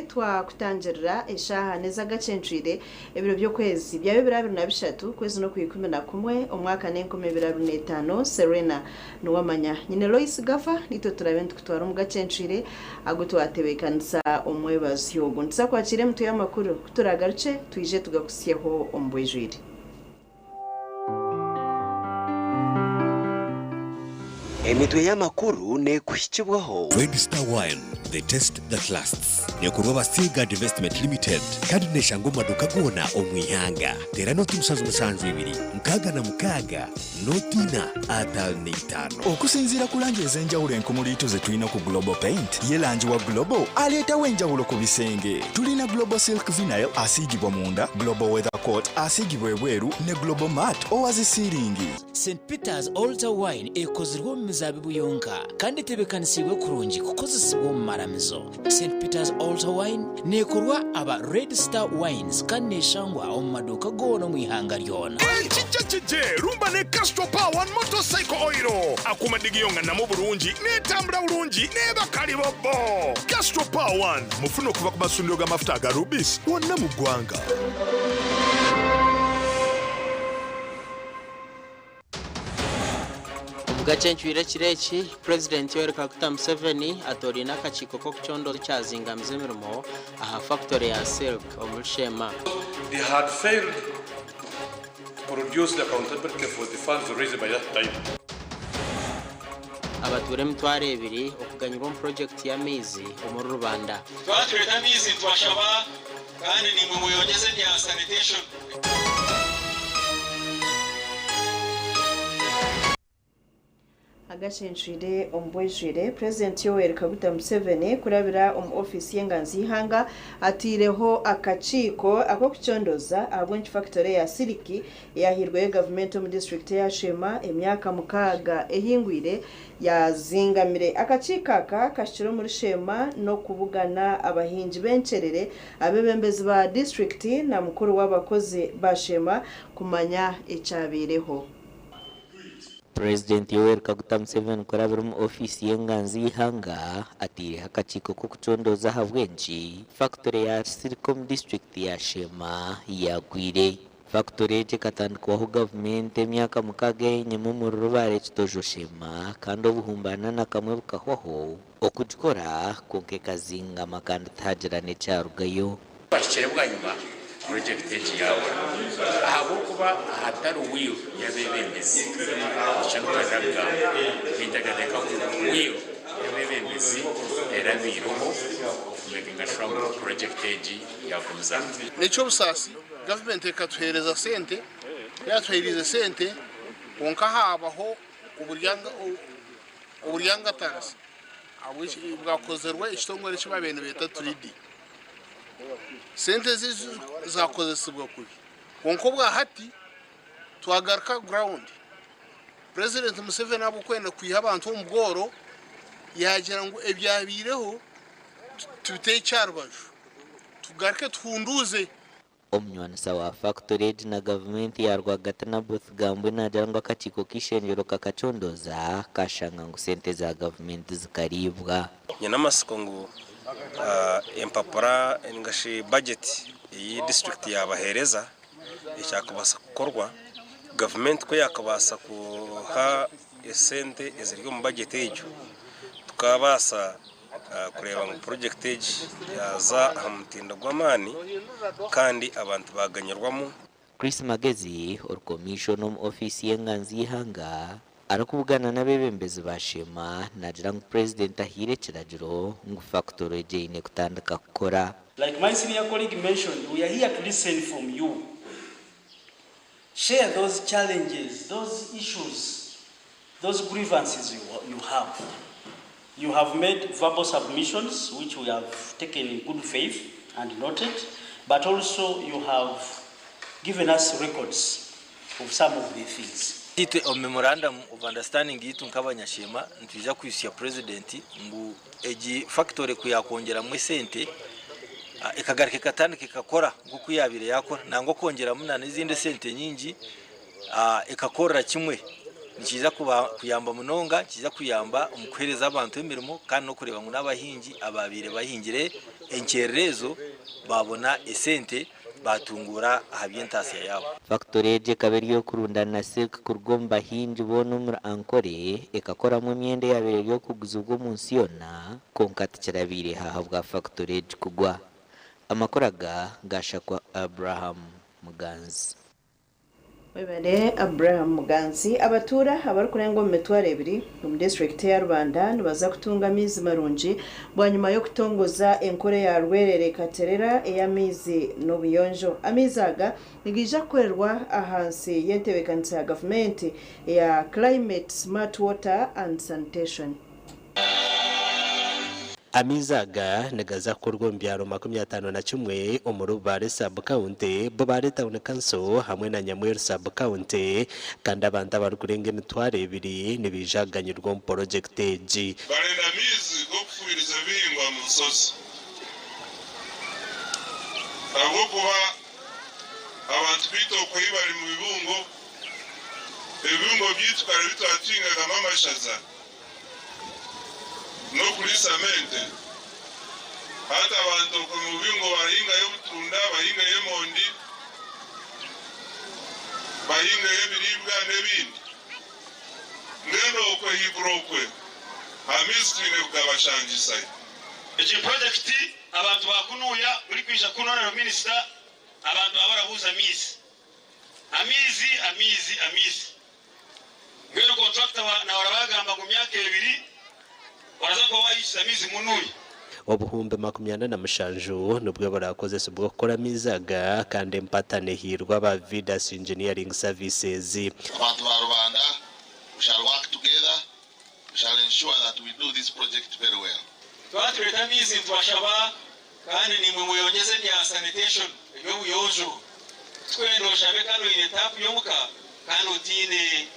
Twakutangirira eshaha neza Agacencwire ebiro byo kwezi bya 2023 kwezi no kwikumi umwaka n'2025 Serena Nuwamanya nyine Loyce Gavah nito turabende kutwara mu Gacencwire agutwatebekanisa umwebazi yogo ntsa kwakire mtu y'amakuru kuturagaruce twije tugakusiyeho ombwejwire Emitwe y'amakuru ne kushikibwaho Red Star Wine, the taste that lasts. Nekuroba Seagard Investment Limited. Kandi neshango maduka gona omwihanga. Tera noti musanzu ibiri. Mkaga na mkaga. Notina atal neitano. Okusinzira kulanje ezenjawulo enkumulito ze tulina ku Global Paint. Ye lanji wa Global aleta wenjawulo ku bisenge. Tulina Global Silk Vinyl asigibwa munda, Global Weather Coat asigibwa ebweru ne Global Matte owazi siringi. St. Peter's Altar Wine ekozirwa mu mizabibu yonka kandi tebekanisibwe kurungi kukozesebwa mu maramizo. St. Peter's Altar Wine nekorwa aba Red Star Wines kandi neshangwa mu maduka gona mu ihanga lyona. Chiche rumba ne Castro Power motorcycle oil akumadigiyonga na mu Burungi netambula bulungi neba kali bobo. Castro Power mufuno kuva ku masundiro ga mafuta ga Rubis wonna mu gwanga. Agacencwire kireki President Yoweri Kaguta Museveni atorina akachiko ko kucondo cyazingamize mirimo aha factory ya Silk omushema. They had failed to produce the accountability for the funds raised by that time. Abature mutware ebiri okuganyirwa mu project ya mizi omuru Rubanda. Twatureta mizi twashaba kandi ni mu yongeze ya sanitation. Agacencwire ombwejwire President Yoweri Kaguta Museveni kurabira office y'enganzi ihanga atireho akachiko ako kucondoza abwench factory ya Siliki yahirwe government mu district ya Shema emyaka mukaga ehingwire ya zingamire akachikaka kashiro muri Shema no kubugana abahinji bencerere abebembezi ba district na mukuru w'abakozi ba Shema kumanya ecabireho. President Yoweri Kaguta Museveni kurabira mu office y'enganzi ihanga atire akachiko ko kucondoza habwenji factory ya Silicon district ya Shema yagwire. Factory katandikwaho government emyaka mukaga enyemu mu rubare kitojo Shema kandi obuhumbana na kamwe bukahwaho okujikora konke kazinga makanda tajirane cyarugayo bakirebwa nyuma project yawe ahabo kuba hatari wiyo yabebembezi cyangwa zabwa bitagadeka wiyo yabebembezi era biroho making a strong project yakomeza nico busasi government ekatuhereza sente yatwirize sente konka habaho uburyanga tasi abushi bwakozerwa ishitongore cy'ababene beta 3D sente zakozesebwa kubi konko bwa hati twagaruka ground President Museveni abukwenda kwiha abantu mu bworo yagira ngo ebyabireho tutecharubaju tugaruke twunduze omnywana sawa factory na government ya rwagata na both gambwe na jangwa kachiko kishenjero kakacondoza kashanga ngo sente za government zikaribwa nyana masiko ngo empapura ngashi budget iyi district yabahereza icyakabasa gukorwa government ko yakabasa kuha esente eziri mu budget y'icyo tukabasa kureba ngo project yaza amutinda gwamani kandi abantu baganyirwamo. Chris Magezi or commission office y'enganzi y'ihanga arakuvugana n'abebembezi bashema nagira ngo president ahire kiragiro ngo factory ine kutandika gukora. Like my senior colleague mentioned, we are here to listen from you. Share those challenges, those issues, those grievances you have. You have made verbal submissions, which we have taken in good faith and noted, but also you have given us records of some of the things. A memorandum of understanding itu nk'abanyashema ntujya kwishyura president ngo egi factory kuyakongera mu sente ikagarika katandika ikakora nguko yabire yakora nango kongera munana izindi sente nyingi ikakora kimwe nikiza kuyamba munonga kiza kuyamba umukwereza abantu emirimo kandi no kureba ngo n'abahingi ababire bahingire enkerezo babona esente batungura ahabyentasi yabo. Factory je kabiriyo kurundana silk kurgomba hinji bono muri ankore ekakoramo imyenda yabere yo kuguza ubwo munsi yona konkati kirabire hahabwa factory kugwa amakoraga gashakwa Abraham Muganzi. Webere Abraham Muganzi abatura abari kurenga mu metware 2 mu district ya Rwanda nibaza kutunga mizi marunji bwanyuma yo kutongoza enkore ya rwerere katerera eyamizi no biyonjo amizaga nigija kwerwa ahansi yentebekanisa ya government ya climate smart water and sanitation. Amizaga negaza kurwo mbyaro 51 omurubare sub county bobare town council hamwe na Nyamweru sub county kandi abantu bari kurenga emitware 2 nibijaganyirwa mu project eji barenda mizi go kufuriza bingwa mu sosi abo kuba abantu bito kwibari mu bibungo byitwa bitwatinga kama amashaza no kuri samente hata abantu ku mubingo bahinga yo butunda bahinga yo mondi bahinga yo biribwa n'ebindi ngeno ko hibrokwe amizitine kugabashangisa iki project abantu bakunuya uri kwisha kunona minister abantu abarabuza amizi ngero contractor na warabagamba mu myaka 2 obuhumbe 27 nubwo barakoze subwo gukora mizaga kandi empatane hirwa ba Vidas Engineering Services. Abantu ba Rwanda, we shall work together, we shall ensure that we do this project very well. Twatuleta mizi twashaba kandi nimwe muyongeze ya sanitation ebyo buyonjo twendosha bekano ine tapu yomuka kandi utine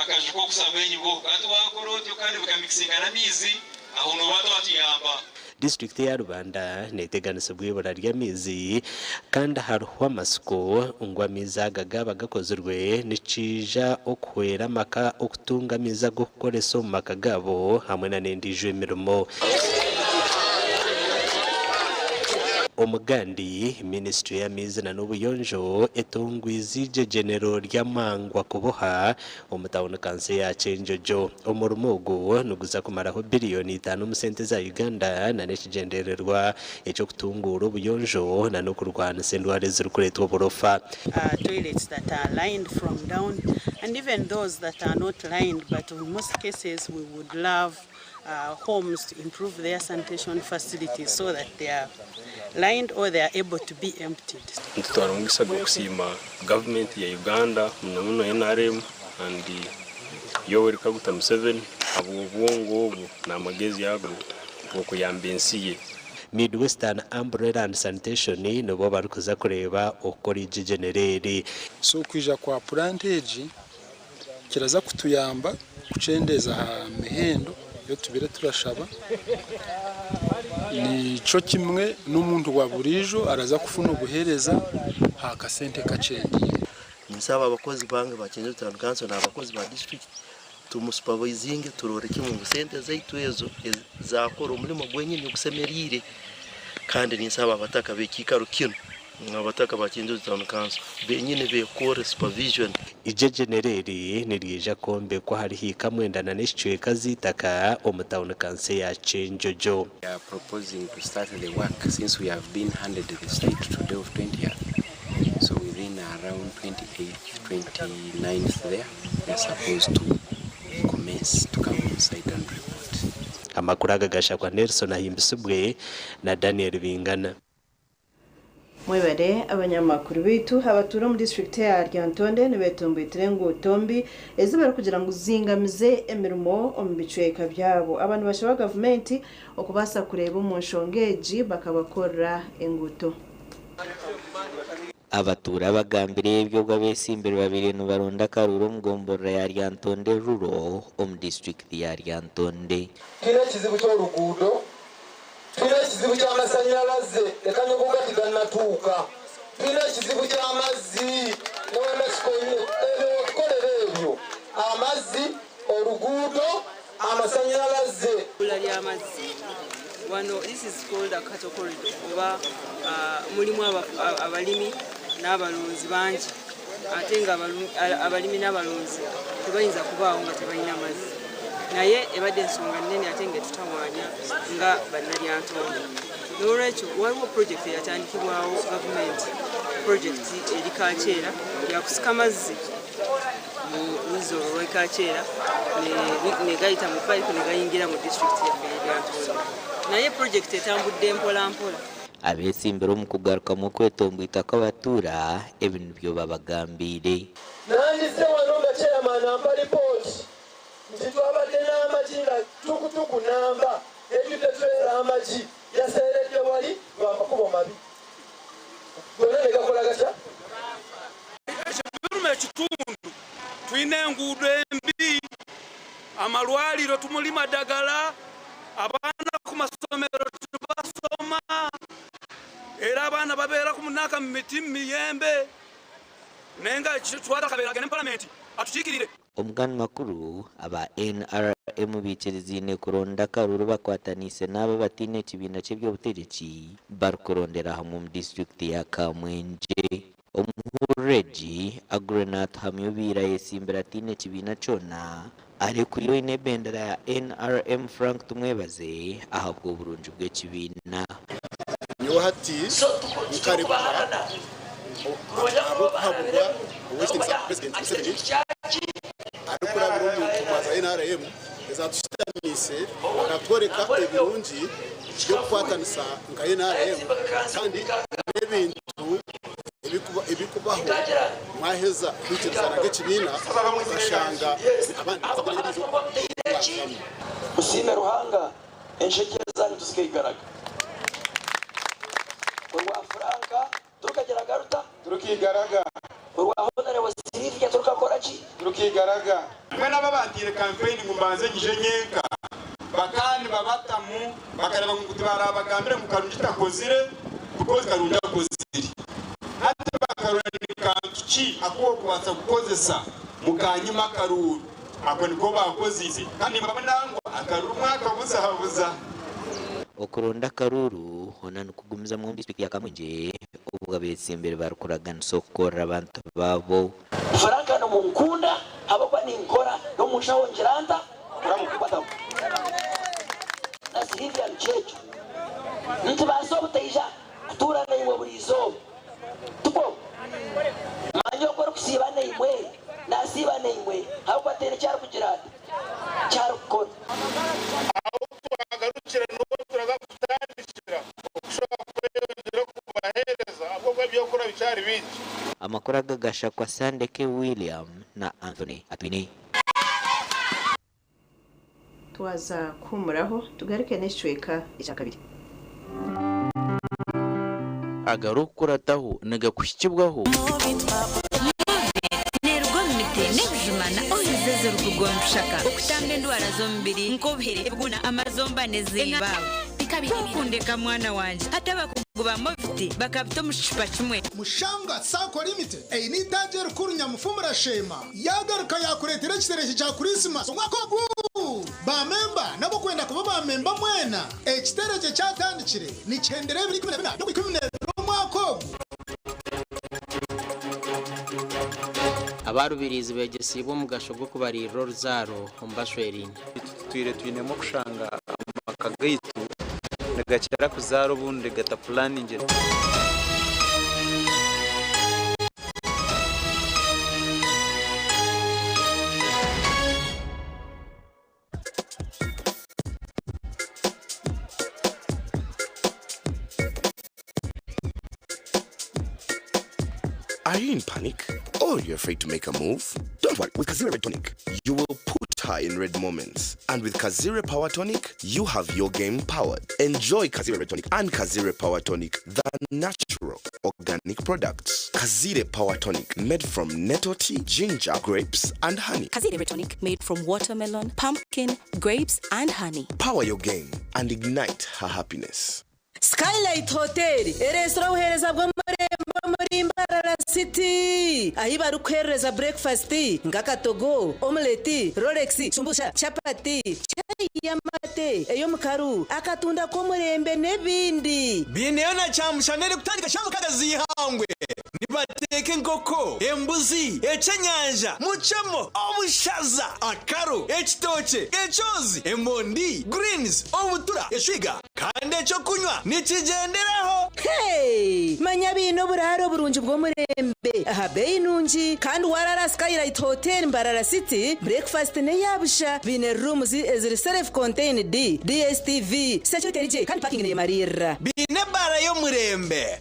akajuko kusabenyi bwo atwakorotyo kandi bukamixinga na mizi aho no bato atiyamba. District ya Rwanda neteganise bwibura rya mizi kandi haruhwa masiko ungwa mizaga bagakozerwe nicija okwera maka okutunga miza gukoreso makagabo hamwe na nendije mirimo. Omugandi Ministry ya mizi na n'ubuyonjo etongwizije general ryamangwa kuboha omutawuna kanse ya Chenjojo omurumogo nuguza kumaraho billioni 5 mu sente za Uganda na nekigendererwa echo kutungura ubuyonjo na no kurwana sendware zirukuretwa borofa. Toilets that are lined from down and even those that are not lined, but in most cases we would love homes to improve their sanitation facilities so that they are lined or they are able to be emptied. Ntitwara mugisabwe kusima government ya Uganda muno NRM and Yoweri Kaguta Museveni abo bwongo na magezi yago boko yambensiye. Midwestern Umbrella and Sanitation nibo barukuza kureba okori genereri so kwija kwa plantage kiraza kutuyamba kucendeza mihendo yo tubire turashaba ni cyo kimwe n'umuntu wa burijo araza kufuna guhereza haka sente kacenge. Nsaba abakozi bange bakenye tutankanso na abakozi ba district tumusupervising turoreke mu sente zaitu ezo zakora umurimo gwenyine gusemerire kandi ninsaba abataka bekikaro kino abataka ba Kinzo Town Council benyine bekore supervision ije genereri nirije kombe ko hari hikamwendana n'ishwe kazitaka Town Council ya Chenjojo. We are proposing to start the work since we have been handed the state today of 20th. So within around 28th, 29th there, we are supposed to commence to come on site and report. Amakuru agagasha kwa Nelson ahimbisubwe na Daniel Bingana. Mwebare abanyamakuru bitu abatura mu district ya Ryantonde nibetumbitire ngo tombi ezibara kugira ngo zingamize emirimo ombicweka byabo abantu bashaba government okubasa kureba umunshongeji bakabakora enguto. Abatura bagambire ibyo bw'abesimbere babiri no baronda karuro mugombora ya Ryantonde ruro district ya Ryantonde. Kile kizibu cyo rugudo kile kizibu cy'amasanyalaze reka nyogoga kiganatuka kile kizibu cy'amazi nawe mesikoye kolerebyo amazi orugudo amasanyalaze ulali amazi wano this is called a cattle corridor oba mulimu abalimi n'abalunzi bangi ate nga abalimi n'abalunzi tebayinza kubaawo nga tebalina amazzi naye ebadde ensonga nnene ate nga tutawanya nga bannalyantonde n'olwekyo waliwo project eyatandikibwawo gavumenti project eri Kakyera yakusika amazzi mu luzolo lw'e Kakyera negayita mu pipe negayingira mu district yaffe y'Eryantonde naye project etambudde mpola mpola. Abesimbere mu kugaruka mu kwetomba itaka batura ebintu byo babagambire. Nandise wano nga chairman amba report nti twabadde n'amajinga tukutuku namba ejjudde twera amaji yaseeredde wali lw'amakubo mabi gonna ne gakola gatya ekiruma ekitundu tulina enguudo embi amalwaliro tumulima ddagala abaana ku masomero tubasoma era abaana babeera ku munaka mu miti miyembe nenga twatakabeeraga ne parliament atukiikirire. Omugani makuru aba NRM bikirizine kuronda karuru bakwatanise n'aba batine ekibiina ky'ebyobutegetsi barukurondera hamwe mu district ya Kamwenje. Omuhurreji Agrenat Hamyubira yesimbira atine ekibiina kyona arekuyeho n'ebendera ya NRM Frank tumwebaze ahabwa oburungi bw'ekibiina. Nyohati nkaribara abo kuhabura uweshinga president Museveni arikura burundu kumaza NRM ezatushitamise akatworeka ebirungi byo kwatanisa nga NRM kandi n'ebintu ebikubaho mwaheza kwikirizana ng'ekibiina ugashanga abandi usine ruhanga enshekere zanyu tusikayigaraga urwa Franka turukageraga ruta turukigaraga urwa honore wasirivya turukakoraki turukigaraga mwe n'ababandire campaign mumbanze gije nyenka bakandi babatamu bakareba ngutibara abagambire mu karungi takozire kukoze karungi akozire ate bakarundika ki akuwo kubanza gukozesa mukanyima karuru ako niko bakozize kandi mbabandangwa akaruru mwaka buzahabuza okuronda karuru ona nukugumiza mu district ya Kamwenje ubwo abesimbere barukuraga nsokora abantu babo Franka no munkunda abakwa ninkora no mushawo njiranda uramukubata nasirivya mchecho nti basobutayija kutura na imwe burizo tuko manyo ko kusiba na imwe nasiba na imwe hako tere cyaro kugirata cyaro ko agarukira no turagafutandikira ushobora kureba kubahereza ahubwo byokora bicyari bindi. Amakuru agagasha kwa Sandeke William na Anthony Atwini. Twaza kumuraho tugaruke n'ishweka icya kabiri. Agarukura taho nagakushyibwaho nebuzimana oyizezo rukugonshaka okutambe ndwara zombiri nkobhere ebguna amazombane zebawe kundeka mwana wanje hata bakuguba mofiti bakabito mushipa kimwe mushanga sako limited ei ni daje rukuru nyamufumura shema yagaruka yakuretera kisereje cya Christmas umwaka guu ba memba nabo kwenda kuba ba memba mwena ekitereje cyatandikire ni 12 no 12 umwaka abarubirizi begesibo mugasho gwo kubariro ruzaro ombashweringa twire twinemo kushanga amakagaitu nagakera kuzaro bundi gata planning. Are you in panic? Or you're afraid to make a move? Don't worry, with Kazire Red Tonic, you will put her in red moments. And with Kazire Power Tonic, you have your game powered. Enjoy Kazire Red Tonic and Kazire Power Tonic, the natural organic products. Kazire Power Tonic, made from nettle tea, ginger, grapes, and honey. Kazire Red Tonic, made from watermelon, pumpkin, grapes, and honey. Power your game and ignite her happiness. Skylight Hotel, restaurant uhereza bwo muri Mbarara City. Ahi barukereza breakfast, ngakatogo, omelette, Rolex, shumbusha, chapati, chai ya mate, eyo mukaru, akatunda ko murembe nebindi. Bineona chamushanere kutandika shamukaga zihangwe. Nibateke nkoko, embuzi, echenyanja, muchamo, obushaza, akaro, ekitoche, echozi, emondi, greens, obutura, eshiga, kande cyo kunywa nikigenderaho. Hey, manya bino buraro burunji bwo murembe. Aha bei nunji kandi warara Skylight Hotel Mbarara City, breakfast ne yabusha, bine rooms eziri self contained, DSTV, security je kandi parking ne marira. Bine bara yo murembe.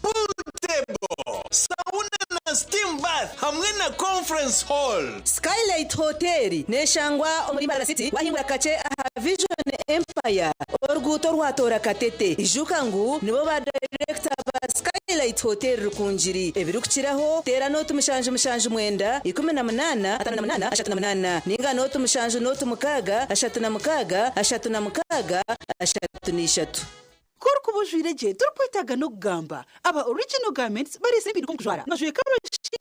Table, sauna na steam bath hamwe na conference hall. Skylight Hotel neshangwa omuri Mbarara City wahingura kace aha Vision Empire oruguto rwatora katete ijuka ngu nibo ba director ba Skylight Hotel rukunjiri ebirukiraho tera note mushanje mwenda 18 58 ninga note mushanje note mukaga 36 Korku bujwire je turkwitaga no kugamba aba original garments barizembiri kumujwara ngajwe kabashije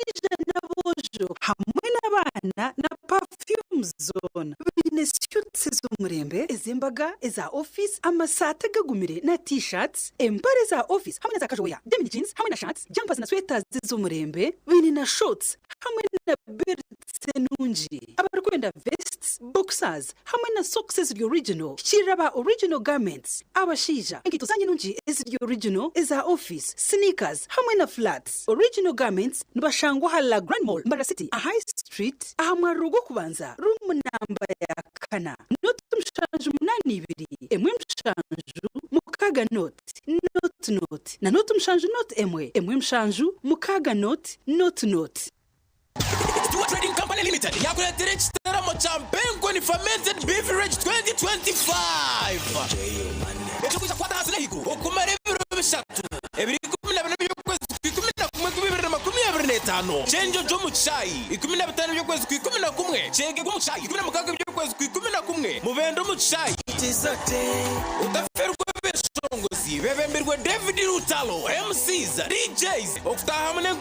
nabojo hamwe n'abana na perfume zone bine suits z'umurembe ezembaga eza office amasata gagumire na t-shirts empare za office hamwe na za kajoya denim jeans hamwe na shirts jumpers na sweaters z'umurembe bine na shorts hamwe na belts nunji abarkwenda vests boxers hamwe na socks the original shiraba original garments abashija zanye nunji is the original is our office sneakers hamwe na flats original garments nibashangwa hala Grand Mall Mbarara City a high street ahamarugo kubanza room number ya kana note mshanju 82 emwe mshanju mukaga note na note mshanju note emwe mshanju mukaga note Trading Company Limited yakuletere ekiteramo kya Mpengo Fermented Beverage 2025 ekikuza kwata hasile higo okumara ebiro bishatu ebiri 14 by'ukwezi kwa 11 chenjo jo mu chai 15 by'ukwezi kwa 11 chenge go mu chai 16 by'ukwezi kwa 11 mubendo mu chai tisate utaferwa beshongozi bebemberwe David Rutalo MCs DJs okutaha mune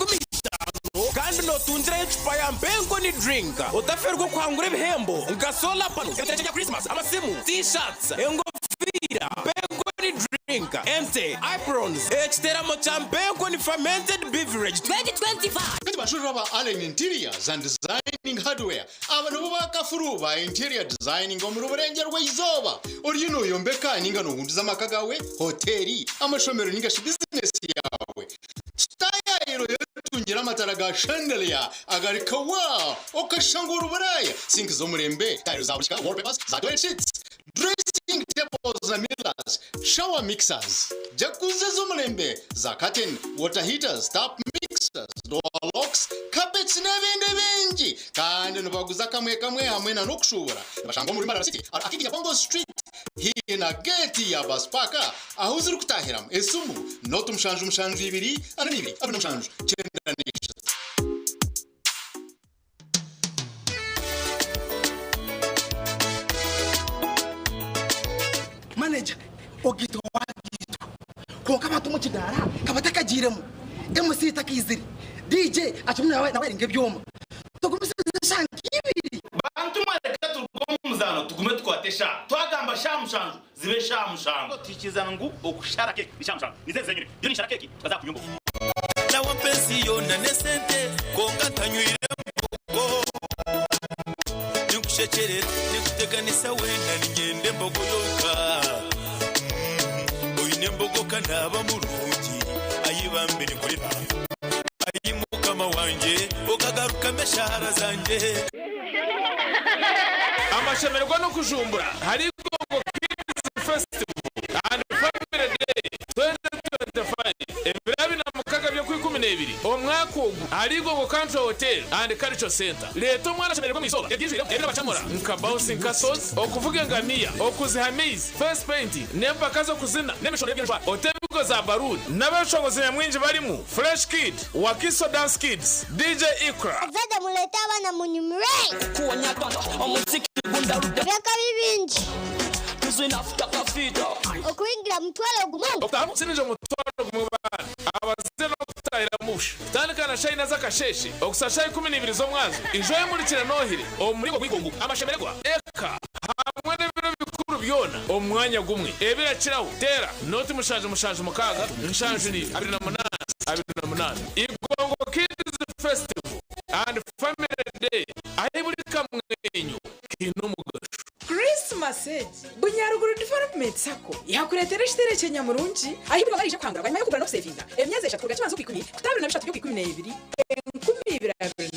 kandi notunjira icupa ya Mpengo ni drink utaferwa kwangura ibihembo nka solar panels ya Christmas amasimu t-shirts engofira Mpengo ni drink ente aprons ekiteramo cha Mpengo ni Fermented Beverage 2025 kandi bashurira ba Allen Interiors and Designing Hardware abantu bo bakafuruba interior designing mu ruburengero rw'izoba orino yombeka ninga no hundiza makagawe hoteli amashomero ninga business yawe style tungira mataraga chandelier agarika wa okashangura uburaya sink zo murembe tile za bushika wallpapers za toilet sheets dressing tables na mirrors shower mixers jacuzzi zo murembe za curtain water heaters tap mixers door locks carpets n'ibindi bingi kandi nubaguza kamwe hamwe na nokushubura bashangwa muri Mbarara City akijya Bongo Street hina gate ya Baspaka aho uziri kutahira esumu note mshanju 2 abino mshanju manager ogito wagito ko kabatu mu kidara kabataka giremo MC takiziri DJ achumuna nawe nge byoma tugumisa shankibiri bantu mareka turgomuzano tugume twatesha twagamba shamushanju zibe shamushanju tikizana ngu okushara keke bishamushanju nizeze nyine yo nishara keke tukaza kunyumba na wapensi yo na nesente konga tanywire mbugo shekerera nikuteganisa wenda nigende mbogoyoka oyine mbogoka naba mulungi ayibambire nkorera ayimukama wanje okagaruka meshara zanje amashemerwa no kujumbura hari Gogo Kids Festival and Family Day 2025 ebirabi na mukaga byo kwikumi nebiri omwaka ogu hari Gogo Country Hotel and Culture Center leto mwana shemerwa misoga yagizira ebira bacamura nka bouncing castles okuvuga ngamiya okuzihamiz first painting nempakazo kuzina nemishoro y'byinjwa otebugo za baruni n'abashobozi nyamwinji barimu Fresh Kid Wakiso Dance Kids DJ Ikra Zada muleta abana mu nyumire kuonya tonto omuziki bunda reka bibinji tuzina futaka fito okuingira mutwalo gumu okutamu sinije mutwalo gumu bana abazeno kutahira mushi tandikana shayina zakasheshe okusashayi 12 zo mwanzo ijoye muri kira nohire omurigo kwigungu amashemerwa eka hamwe n'ibiro bikuru byona omwanya gumwe ebira kirawo tera noti mushaje mukaga nshaje ni 28 Igongo Kids Festival and Family Day ayiburi kamwenyo kino mugasho Christmas bunyaruguru development sako yakuretera shitere Kenya murungi ahibwa barije kwangura banyuma yo kugura no savinga emyeze eshatu gakibanzo kwikumi kutabira na bishatu byo kwikumi na 2 12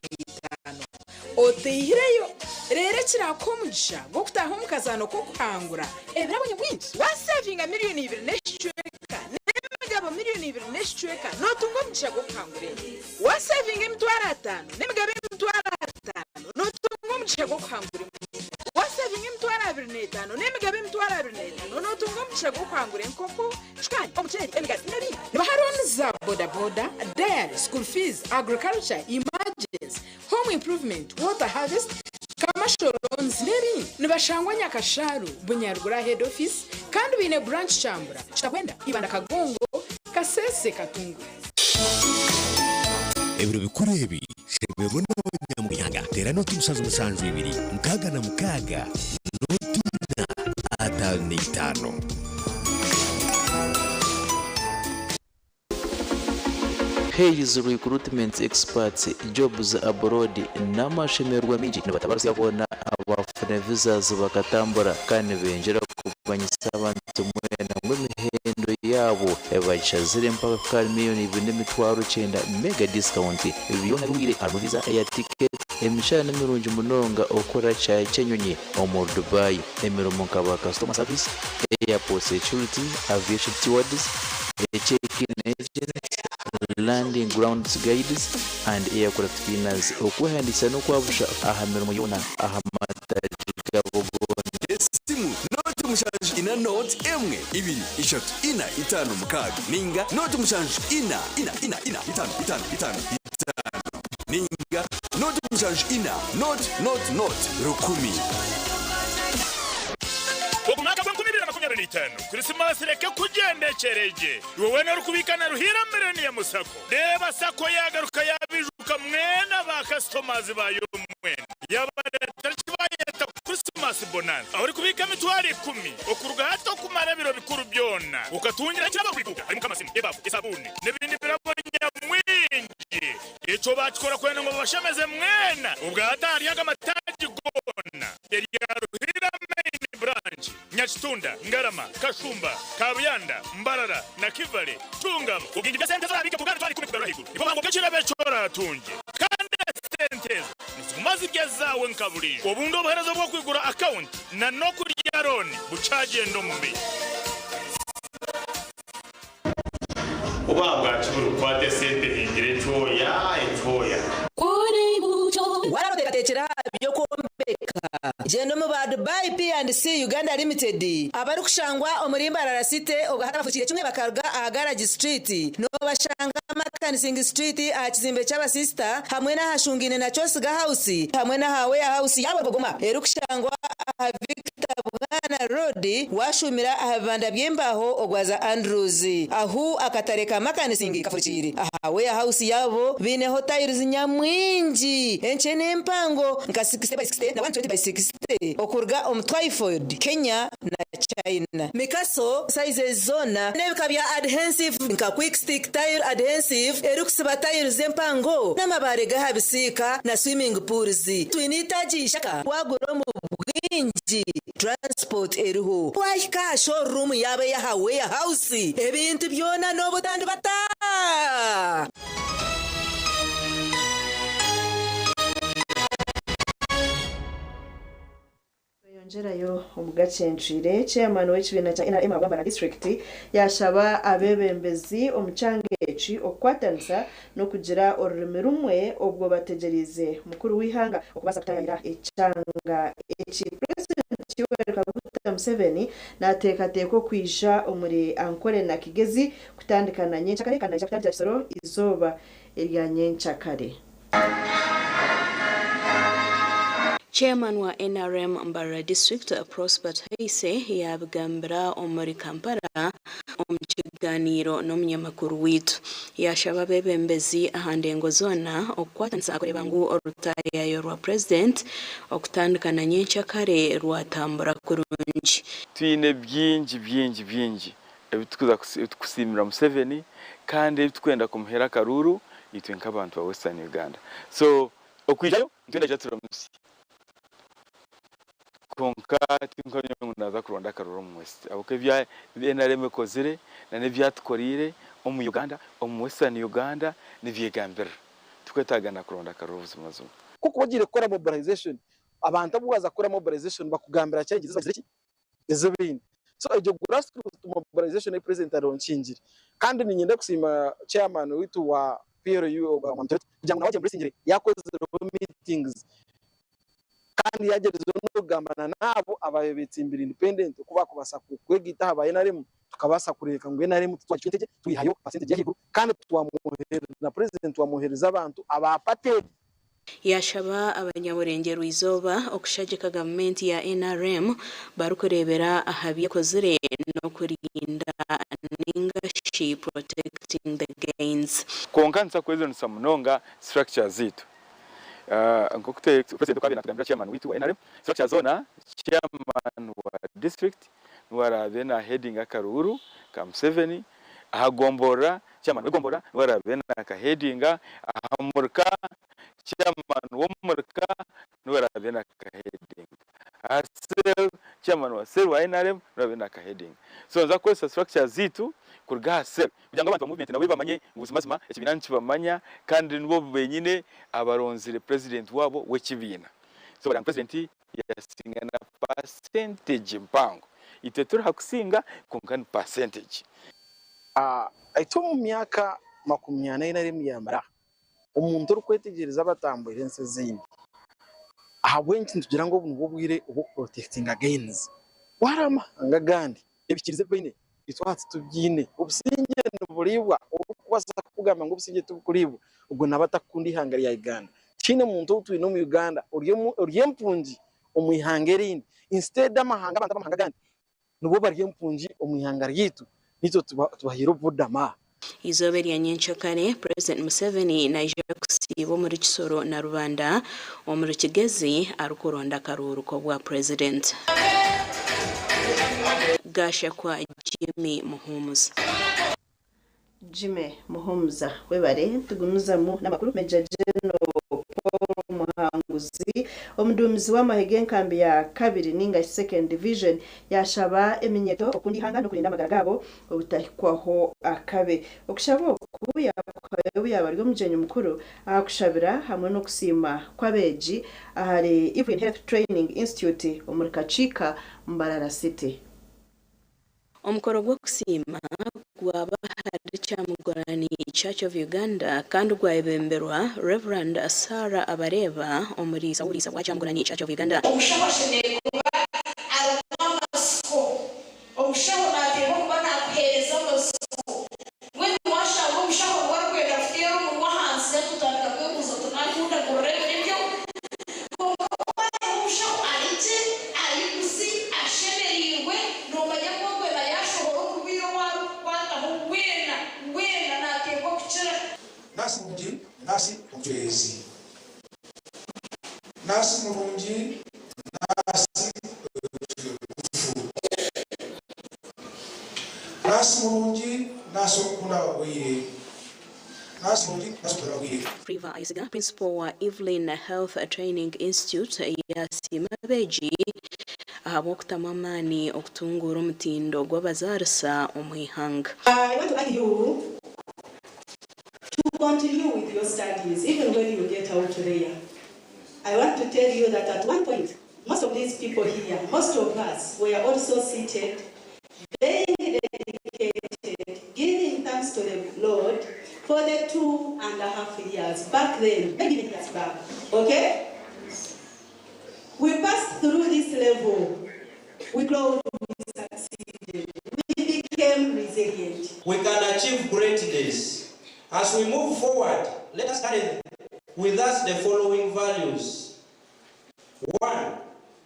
otehireyo rere kirakomugisha go kutaha mukazano ko kwangura ebirabonye bwinshi wa savinga miliyoni 2 neshweka nemigabo miliyoni 2 neshweka notungo mugisha go kwangura wa savinga emitwara 5 nemigabo emitwara 5 notungo mugisha go kwangura wa savinga emitwara 25 nemigabo emitwara 25 notungo mugisha go kwangura nkoko chikani omucheri emigazi nabi nibaharoni za boda dairy school fees agriculture emergency home improvement water harvest commercial loans neri nibashangwa Nyakasharu bunyarugura head office kandi bine branch chambura chakwenda ibanda Kagongo Kasese Katungu ebiro bikuru ebi shemerwa n'abanyamuyanga tera noti musanzu ibiri mukaga na mukaga noti na atanu itano Hayes recruitment experts jobs abroad n'amashemerwa miji nibatabarusi yabona abafuna visas bakatambura kandi benjera kubanyisa abantu mwena mw'imihendo yabo ebachazire mpaka kali miliyoni 2.9 mega discount ibiyona rwire visa ya ticket emishana n'emirungi munonga okora cyayi cyenyonyi omu Dubai emiromo nkaba customer service airport security aviation stewards check-in agents landing grounds guides and aircraft cleaners okuhandisa no kwabusha ahamirimo yona ahamatari gabogonde simu noti mushanje ina note emwe ibiri ishatu ina itanu mukaga ninga noti mushanje ina itanu ninga noti mushanje ina not rukumi Okumaka kwa 2025 Christmas reke kugendekereje wowe no rukubikana ruhira mbere ya musako reba sako yagaruka yabijuka mwena ba customers bayo mwena yabatariki bayeta Christmas bonanza aho kubika mitwari 10 okuruga hato kumara biro bikuru byona ukatungira kiraba kwikuka ari mukamasimu ebafu isabuni nebindi birabonye mwingi eco bakora kwena ngo bashemeze mwena ubwatari yagamataji gona ruhira main branch Nyachitunda Ngarama Kashumba Kabuyanda Mbarara na Kivale Tungamo ugingi bya sente zabika bugana twari kumikubera higuru nibo bango gacira becora tunje kandi sente nisumazi byazawe nkaburi ubundo buherezo bwo kwigura account na no kurya loan bucaje ndo mumbi ubabwa kiburu kwate sente ingire toya kuri bujo wararotekatechera byo kombeka jeno mu ba Dubai P&C Uganda Limited abari kushangwa omurimba rarasite ogaharafukire kimwe bakarga Garage Street no bashanga Makanising Street akizimbe cyaba sister hamwe na hashungine na Chosiga House hamwe na Hawe House yabo Bogoma erukushangwa Victor Mwana Road washumira ahabanda byembaho ogwaza Andrews ahu akatareka makanisingi kafurikiri ahawe house yabo bineho tiles nyamwinji enchene mpango nka 60x60 na 120x60 okurga Twyford Kenya na China mikaso size zona nebikabya adhesive nka quick stick tile adhesive erukusiba tiles empango namabare gahabisika na swimming pools twinitaji shaka waguro mu bwinji transport eriho wahika showroom yabe yahawe house ebintu byona n'obutandi bata yongerayo Agacencwire chairman w'ekibiina kya NRM Agambana district yashaba abebembezi omucangeci okwatanisa n'okugira orurimi rumwe obwo bategerize mukuru w'ihanga okubasa kutayira echanga echi president Yoweri Kaguta Museveni nateekateko kwija omuri Ankole na Kigezi kutandikana nyenkyakare kandi kutandikira kisoro izoba erya nyenkyakare. Chairman wa NRM Mbara District Prosper Hayse yabigambira omuri Kampala omukiganiro n'omunyamakuru witu yashaba bebembezi ahandengo zona okwatanisa akoreba ngu orutayayo rwa president okutandikana nyenkyakare rwatambura kurungi twine byingi ebitukuza kusimira Museveni kandi tukwenda kumuhera karuru itwe nk'abantu ba Western Uganda so okwijayo twenda jaturamusi konka tinkonyo naza kuronda karuru mu West abuke bya NRM kozire na nebyatukorire omu Uganda omu Western Uganda nivyegambira tukwetagana kuronda karuru zumazo kuko bagire gukora mobilization abantu abubaza gukora mobilization bakugambira cyagize baziki ezobindi so ejo grassroots mobilization president aronchingire kandi ninyenda kusima chairman witu wa PRU kugira ngo nabaje muri singire yakoze meetings kandi yagereze no kugambana nabo abayobetse imbere independent kuba kubasa kwegita habaye narimo tukabasa kureka ngo narimo twakitege tuyihayo percentage y'iguru kandi twamuhereza na president wamuhereza abantu abapate yashaba abanyaburengero izoba okushagika government ya NRM barukurebera ahabiye kozire no kurinda ningashi protecting the gains konkansa kwezo nsamunonga structure zitu ngokute president kwa bina chairman witu wa NRM structure zona chairman wa district wara bena heading akaruru ka Museveni ahagombora chairman wegombora wara bena ka heading ahamurka chairman w'umurka wara bena ka heading asel chairman wa sel wa NRM wara bena ka heading so nza kwesa structure zitu kurga sel kugira ngo abantu movement nawe bamanye ubuzimazima ekibina ncibamanya kandi nibo benyine abaronzire president wabo w'ekibina so bari president yasinga na percentage mpango itetura hakusinga kungana percentage aito mu myaka 40 yambara umuntu urukwetegereza batambura ense zindi ahabwenki tugira ngo ubuntu bwire ubu protecting against warama ngagandi ebikirize bene itwatsi tubyine ubusinge n'uburibwa ubasa kugamba ngo ubusinge tukuribwa ubwo nabatakundi hangari ya Uganda kine muntu utuye no mu Uganda uriyempunji umuyihangerindi instead amahanga abantu amahanga gandi nubo bariyempunji umuyihangari yitu nito tubahiro budama izobe rya nyenkyakare president Museveni naije kusibo muri Kisoro na Rubanda omuri Kigezi arukuronda karuru ko bwa president gasha kwa Jimmy Muhumuza webare tugunuza mu namakuru Major General Paul Muhanguzi omudumizi w'amahege nkambi ya kabiri ninga second division yashaba eminyeto okundi hanga no kulinda amagaragabo obutahikwaho akabe okushabo kuya bari mujenye mukuru akushabira hamwe no kusima kwabeji ahari Even Health Training Institute omurikachika Mbarara City. Omukoro gwo kusima gwaba hari cyamugorani Church of Uganda kandi gwayebemberwa Reverend Sarah Abareba omurisa wa cyamugorani Church of Uganda. Omushabashene kuba aramasko omushabona tebo kuba nakuhereza amasko mwe mwashabo omushabo warkwera fero mu wahanse tutandika kwebuza tunakunda kurebe nibyo omushabo alije ayikusi ashene nasi murungi nasi murungi nasi okunda wire nasi murungi nasi okunda wire. River Isiga, principal wa Evelyn Health Training Institute ya Simabeji ahabwokutamamani okutungura omutindo gw'abazarisa omwihanga. I want to ask you to continue with your studies even when you get out there. I want to tell you that at one point, most of these people here, most of us were also seated, very dedicated, giving thanks to the Lord for the 2.5 years back then, maybe years back. Okay? We passed through this level. We glowed, we succeeded. We became resilient. We can achieve greatness. As we move forward, let us carry with us the following values. 1.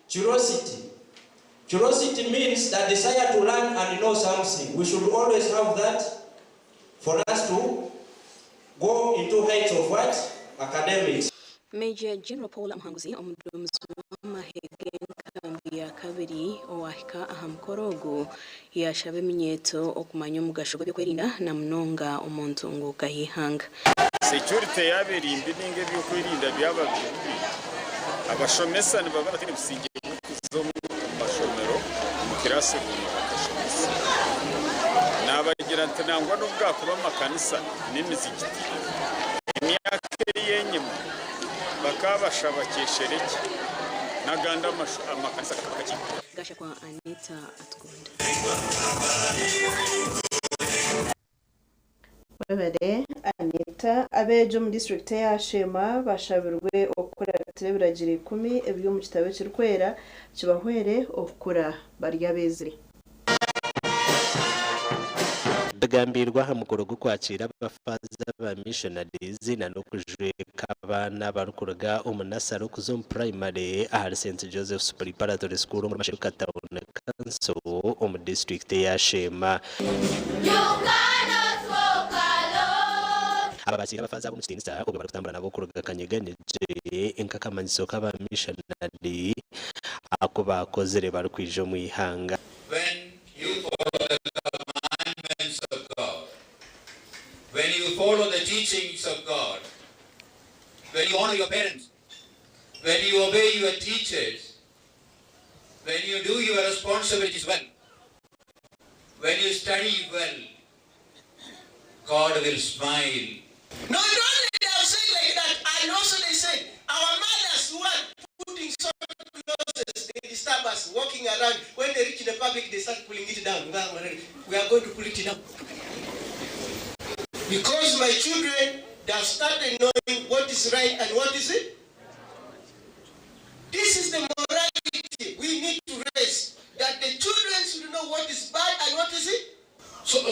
Curiosity. Curiosity means that desire to learn and know something. We should always have that for us to go into heights of what? Academics. Major General Paul Amhanguzi omudumu w'amahege nkambi ya kabiri owahika ahamukorogo yashabe eminyeto okumanya omugasho gw'ebyokwerinda na munonga omuntu nguka y'ihanga. Security yabirimbi ninge byokwirinda byababiri abashomesa ni baba batini businge kuzo mu mashomero mu kirase bakashomesa nabagira ntanangwa n'ubwako b'amakanisa n'imiziki imyaka yenyema bakabasha bakeshereke naganda amakanisa kakaki gasha kwa Anita Atkunda. Webere Anita abejo mu district ya Shema bashabirwe okukora biragira 10 ebyo mu kitabo kirkwera kibahwere okukura barya bezire. Bagambirwa hamukoro gukwakira abafaza ba missionaries na no kujweka abana barukuruga umunasaro kuzo primary ahari St Joseph's Preparatory School mu mashiruka town council mu district ya Shema. Ababasira abafaza bo mutinisa ubwo barakutambura nabo kuruga kanyeganije inkakamanyiso kaba missionary ako bakozere barukwije mu ihanga. When you follow the commandments of God, when you follow the teachings of God, when you honor your parents, when you obey your teachers, when you do your responsibilities well, when you study well, God will smile. Not only they have said like that, and also they said, our mothers who are putting certain clothes, they disturb us, walking around. When they reach the public, they start pulling it down. We are going to pull it down. Because my children, they have started knowing what is right and what is it. This is the morality we need to raise, that the children should know what is bad and what is it. So,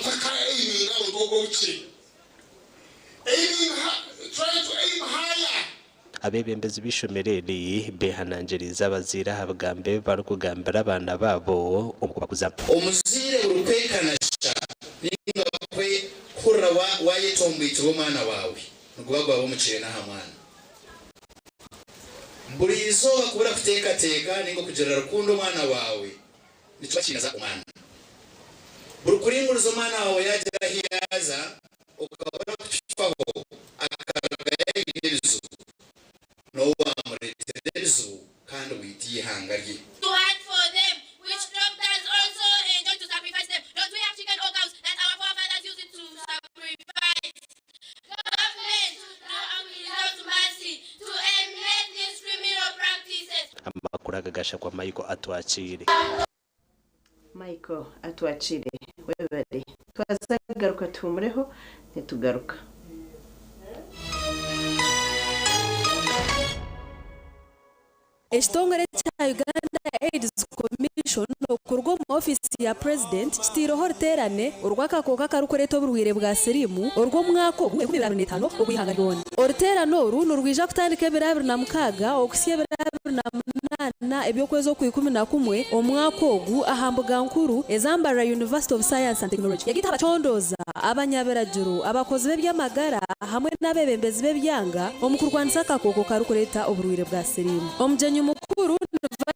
try to aim higher. Abebembezi bishomereri behanangiriza abazira habagambe barukugambira abana babo okubakuza. Omuzire urupekanasha ninga kwe kurra wayetombwitira omwana wawe nugubagwa bomucire n'ahamwana buri izoba kubura kuteeka ninga kugira rukundo omwana wawe nico bakinaza omwana buri kuringuriza omwana wawe yagira hiyaza ukabona kufaho akagayerezo no wamureterezo kandi witiye hangarye to act for them, which doctors also enjoy to sacrifice them. Don't we have chicken or cows that our forefathers used to sacrifice? Government, without mercy, to eliminate these criminal practices. Amakuru agagasha kwa Michael atwakire. Michael atwakire webere twazagaruka tumureho ntitugaruka. Ekitongole kya Uganda AIDS Commission okurwa mu ofisi ya President kitiroho ruterane urwakakoka karukoreta oburwire bwa serimu urwo mwako gwe 2025 ogwihanga ryona oruterano oru nurwija kutandika 2026 okusye 2028 abaana ebyokwezi ku 11 omwaka ogu ahambuga nkuru ezambara University of Science and Technology yagita abatondoza abanyabirajuru abakozi b'ebyamagara hamwe n'abebembezi b'ebyanga omukurwanisa akakoko karukureta oburwire bwa sirimu omujenyi mukuru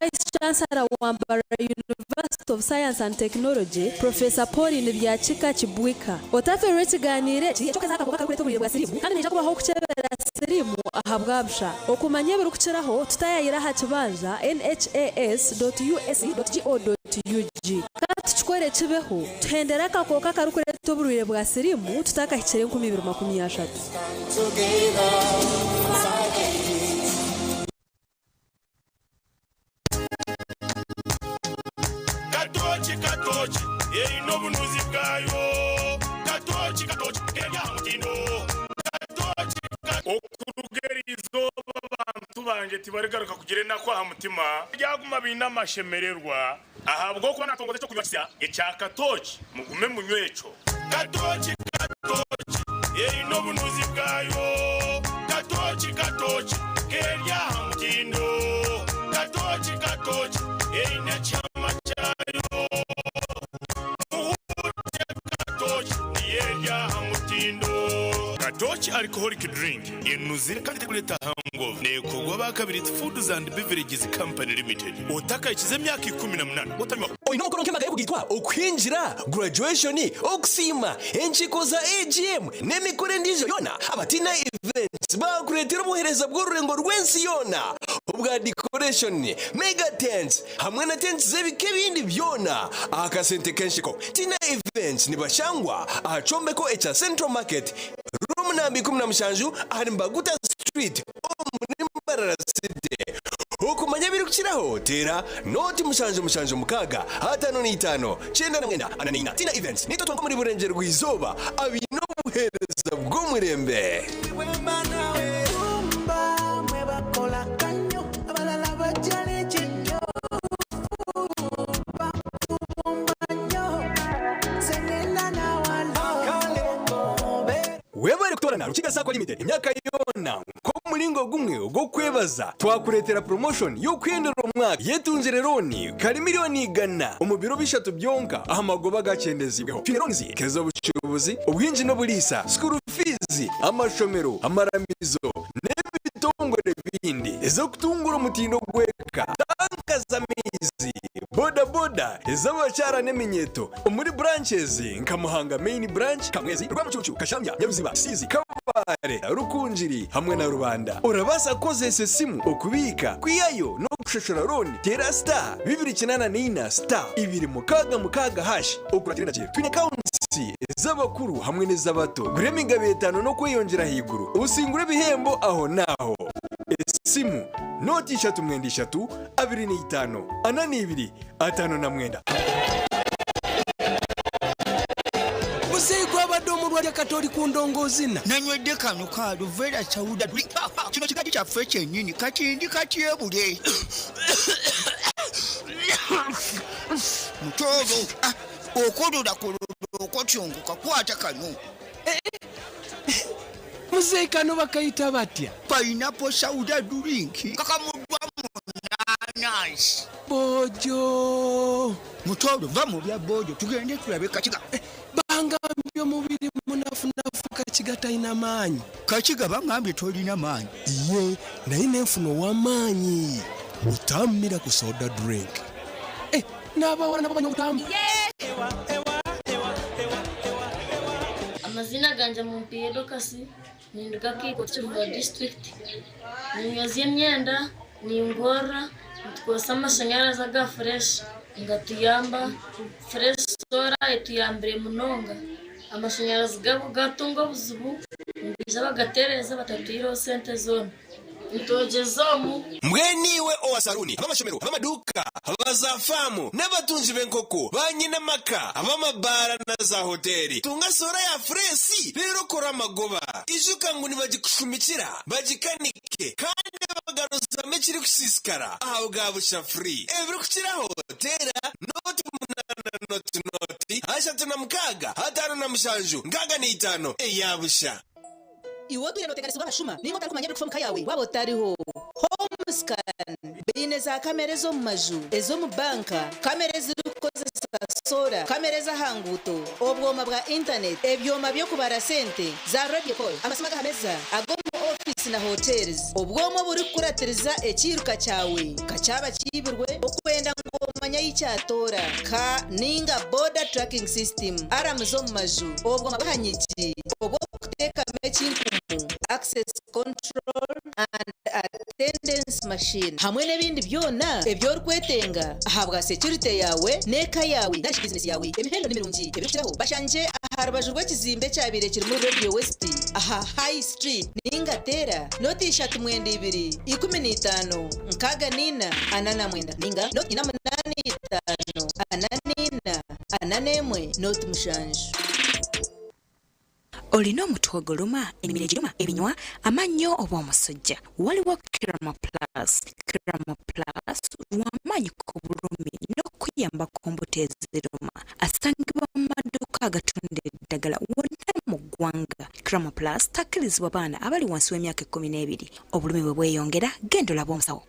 Vice Chancellor wambara University of Science and Technology Professor Pauline Byachika Kibwika otafere kiganire cy'ekyokeza akakoko karukureta oburwire bwa sirimu kandi neja kubaho kuchebera sirimu ahabwabsha okumanye biri kuchiraho tutayayira hakibanja nhas.us.go.ug katuchkwere kibeho tuhendera akakoko karukureta oburwire bwa sirimu tutakahikire 2023 Katochi ino bunuzi bwayo katochi kenya mutino katochi okurugerizo abantu banje tibarigaruka kugire nakwa hamutima byaguma binamashemererwa ahabwo ko natongoze cyo kunywa icya katochi mugume munyweco katochi ino bunuzi bwayo katochi kenya mutino katochi ine chama chayo Katochi alcoholic drink inuzire kandi tekuleta hangover nekogwa bakabiri Foods and Beverages Company Limited otaka ikize emyaka 18 otanywa oino koronke magaye kugitwa okwinjira graduation okusima enchiko za AGM nemikore ndijo yona abatina events bakuretera obuhereza bw'orurengo rwensi yona ubwa decoration mega tents hamwe na tents zebike bindi byona akasente kenshiko tina events nibashangwa achombeko echa Central Market room nambi 17 ari Mbaguta Street omuri City okumanya biri kukiraho tera noti mushanje mukaga 5 9 ananina tina events nito twako muri burengero rwizoba abino buhereza bw'umurembe webare kutorana rukiga sako limited imyaka yona ko mulingo gumwe ugo kwebaza twakuretera promotion yo kwendera umwaka yetunzereroni kari miliyoni igana umubiro bishatu byonka ahamagoba gacendezibweho fineronzi keza bucubuzi ubwinji no burisa school fees amashomero amaramizo nebitongore bindi ezo kutungura umutindo gweka tankaza mizi boda ezabachara neminyeto muri branches nkamuhanga main branch kamwezi rwamucucu kashamya nyaruziba sizi kabare rukunjiri hamwe na rubanda urabasa kozese simu okubika kwiyayo no kushashura roni tera star 299 star 2 mukaga hash okuratirina cyo twine county ezabakuru hamwe nezabato guremiga 5 no kwiyongera higuru usingure bihembo aho naho simu noti 3 25 2 5 na mwenda Musego abadomu rwa katoli kundongozina nanywedde kano kaado vera chauda kino kigati kya feche nyini kati ebule mutobo okododa okotyonguka kwata kano Muzeekano bakayita batya pineapple soda drink kakamudwa munanasi bojo mutobo va mu bya bojo tugende tulabe kakiga bangambye mubiri munafunafu kakiga talina maanyi kakiga bangambye tolina maanyi ye naye nenfuno w'amaanyi utamira ku soda drink n'abawana nabo banywa utamu amazina ganje mumpiye dokasi ninduka kiko cyumba district ninyozi emyenda ningora tukosa amashanyarazi aga fresh ngatuyamba fresh sora etuyambire munonga amashanyarazi gabo gatunga buzubu ngije bagatereza batatiro sente zone ntojezomu mweniwe owasaruni abamashomero abamaduka abazafamu n'abatunzi b'enkoko banyina maka abamabara na za hoteli tunga sora ya fresi rero kora amagoba ijuka ngo nibagikushumikira bagikanike kandi bagaruza mekiri kusisikara aho gabusha free ebiri kukira hotera noti munana noti ashatu na mukaga 5 na mushanju ngaga ni 5 eyabusha iwo duye notegarisi bashuma nimo tari kumanya bikufa mukayawe wabo tariho home scan twine za kamera zo mu maju ezo mu banka kamera zirikozesa sora kamera z'ahanguto obwoma bwa internet ebyoma byo kubara sente za radio call amasima gahameza ago mu office na hotels obwoma buri kuratiriza ekiruka cyawe kacaba kibirwe okwenda ngo manya y'icyatora ka ninga border tracking system aramuzo mu maju obwoma bwanyiki obwo kuteka mekinkumu access control and attendance machine hamwe n'ibindi byona ebyo kwetenga ahabwa security yawe neka yawe dash business yawe emihendo nimirungi ebishiraho bashanje aharabajwe rw'ekizimbe cyabire kiri muri Radio West aha High Street ningatera noti 32 15 nkaga nina anana mwenda ninga noti 85 ananina ananemwe noti mushanju olina omutwe oguluma emibiri giruma ebinywa amannyo oba omusujja waliwo Kirama Plus lw'amaanyi ku bulumi n'okuyamba ku mbuto eziruma asangibwa mu maduuka agatunda eddagala wonna mu ggwanga. Kirama Plus takkirizibwa baana abali wansi w'emyaka 12 obulumi bwe bweyongera genda olabe omusawo.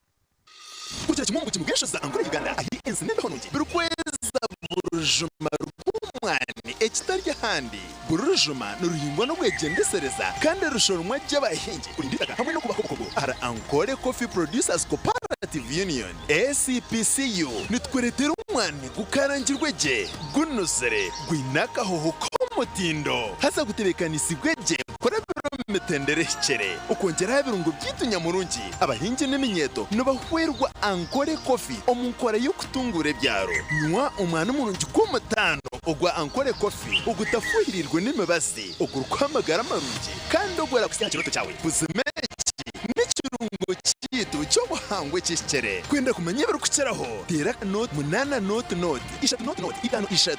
Kugira kimungu kimugeshoza angora Uganda ahi ensinende honongi birukweza burujuma rw'umwani ekitarya handi burujuma n'uruhingwa no gwegendesereza kandi rushoromwa ry'abahingi kurindiraga hamwe no kubakobokobo ara Ankole Coffee Producers Cooperative Union ACPCU nitweretera umwani gukarangirwe je gunusere gwinaka hoho komutindo hasa gutebekana isigweje kora metenderekere ukongera ibirungo byitunyamurungi abahingi n'eminyeto no bahwerwa Ankole Coffee omunkora yo kutungura byaro nywa umwana umurungi gw'umutano ogwa Ankole Coffee ugutafuhirirwe n'imibasi ugurukwamagara marungi kandi ogwera kusiya kiroto cyawe buzimeki n'ikirungo kitu cyo buhangwe cy'ikere kwenda kumenya bari kukeraho tera note 8 note 5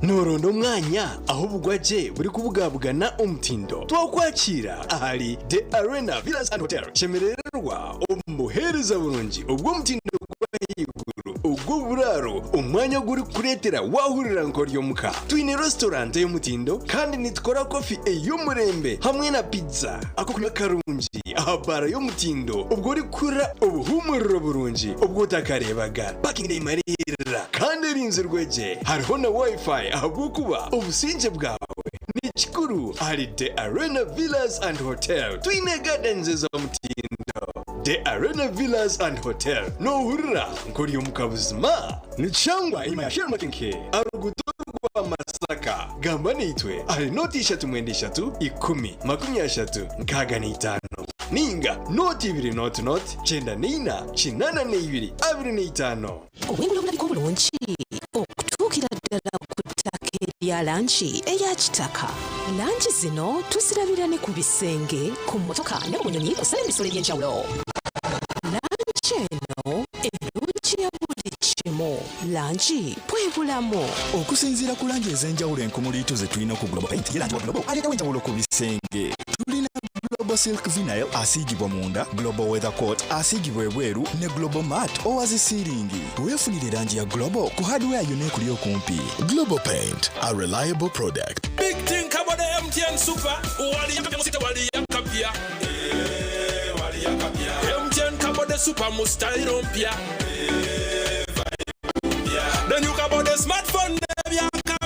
Norondo umwanya aho bugwaje buri kubugabugana umutindo twakwakira ahari The Arena Villas and Hotel chemererwa umuhereza burungi ubwo mutindo gwahiguru ubwo buraro umwanya guri kuretera wahurira nkoryo muka twine restaurant yo mutindo kandi nitwora coffee y'umurembe hamwe na pizza ako kunywa karungi ahabara yo mutindo ubwo uri kura ubuhumuriro burungi ubwo utakarebaga parking day marira kandi rinze rweje hariho na wifi ahabwo kuba ubusinje bwawe ni kikuru hari The Arena Villas and Hotel twine gardens zo mutindo The Arena Villas and Hotel no hurra nkori yo mukabuzima ni cyangwa ima ya Shermakinke arugutorwa Masaka gamba nitwe ari noti 3 10 30 nkaga ni 5 ninga noti 2 noti chenda nina chinana ne 2 25 obwengula buli bulungi okutuukira ddala ku ya lanchi eya kitaka lanchi zino tuzirabira ne ku bisenge ku motoka ne mu nyonyi osala emisolo y'enjawulo lanchi eno erungi ya buli kimu lanchi bwebulamu okusinziira ku lanchi ez'enjawulo enkumulito ze tulina ku Global Paint yelanchi wa Global aletawo enjawulo ku bisenge tulina Global Silk Vinyl asiigibwa munda, Global Weather Coat asiigibwa ebweru ne Global Matte owazi siiringi. Weefunire lanchi ya Global ku hardware yonna ekuli okumpi. Global Paint, a reliable product. Big thing kabode MTN Super wali yakapya musita wali yakapya wali yakapya MTN kabode Super mustairo mpya then you kabode smartphone yakapya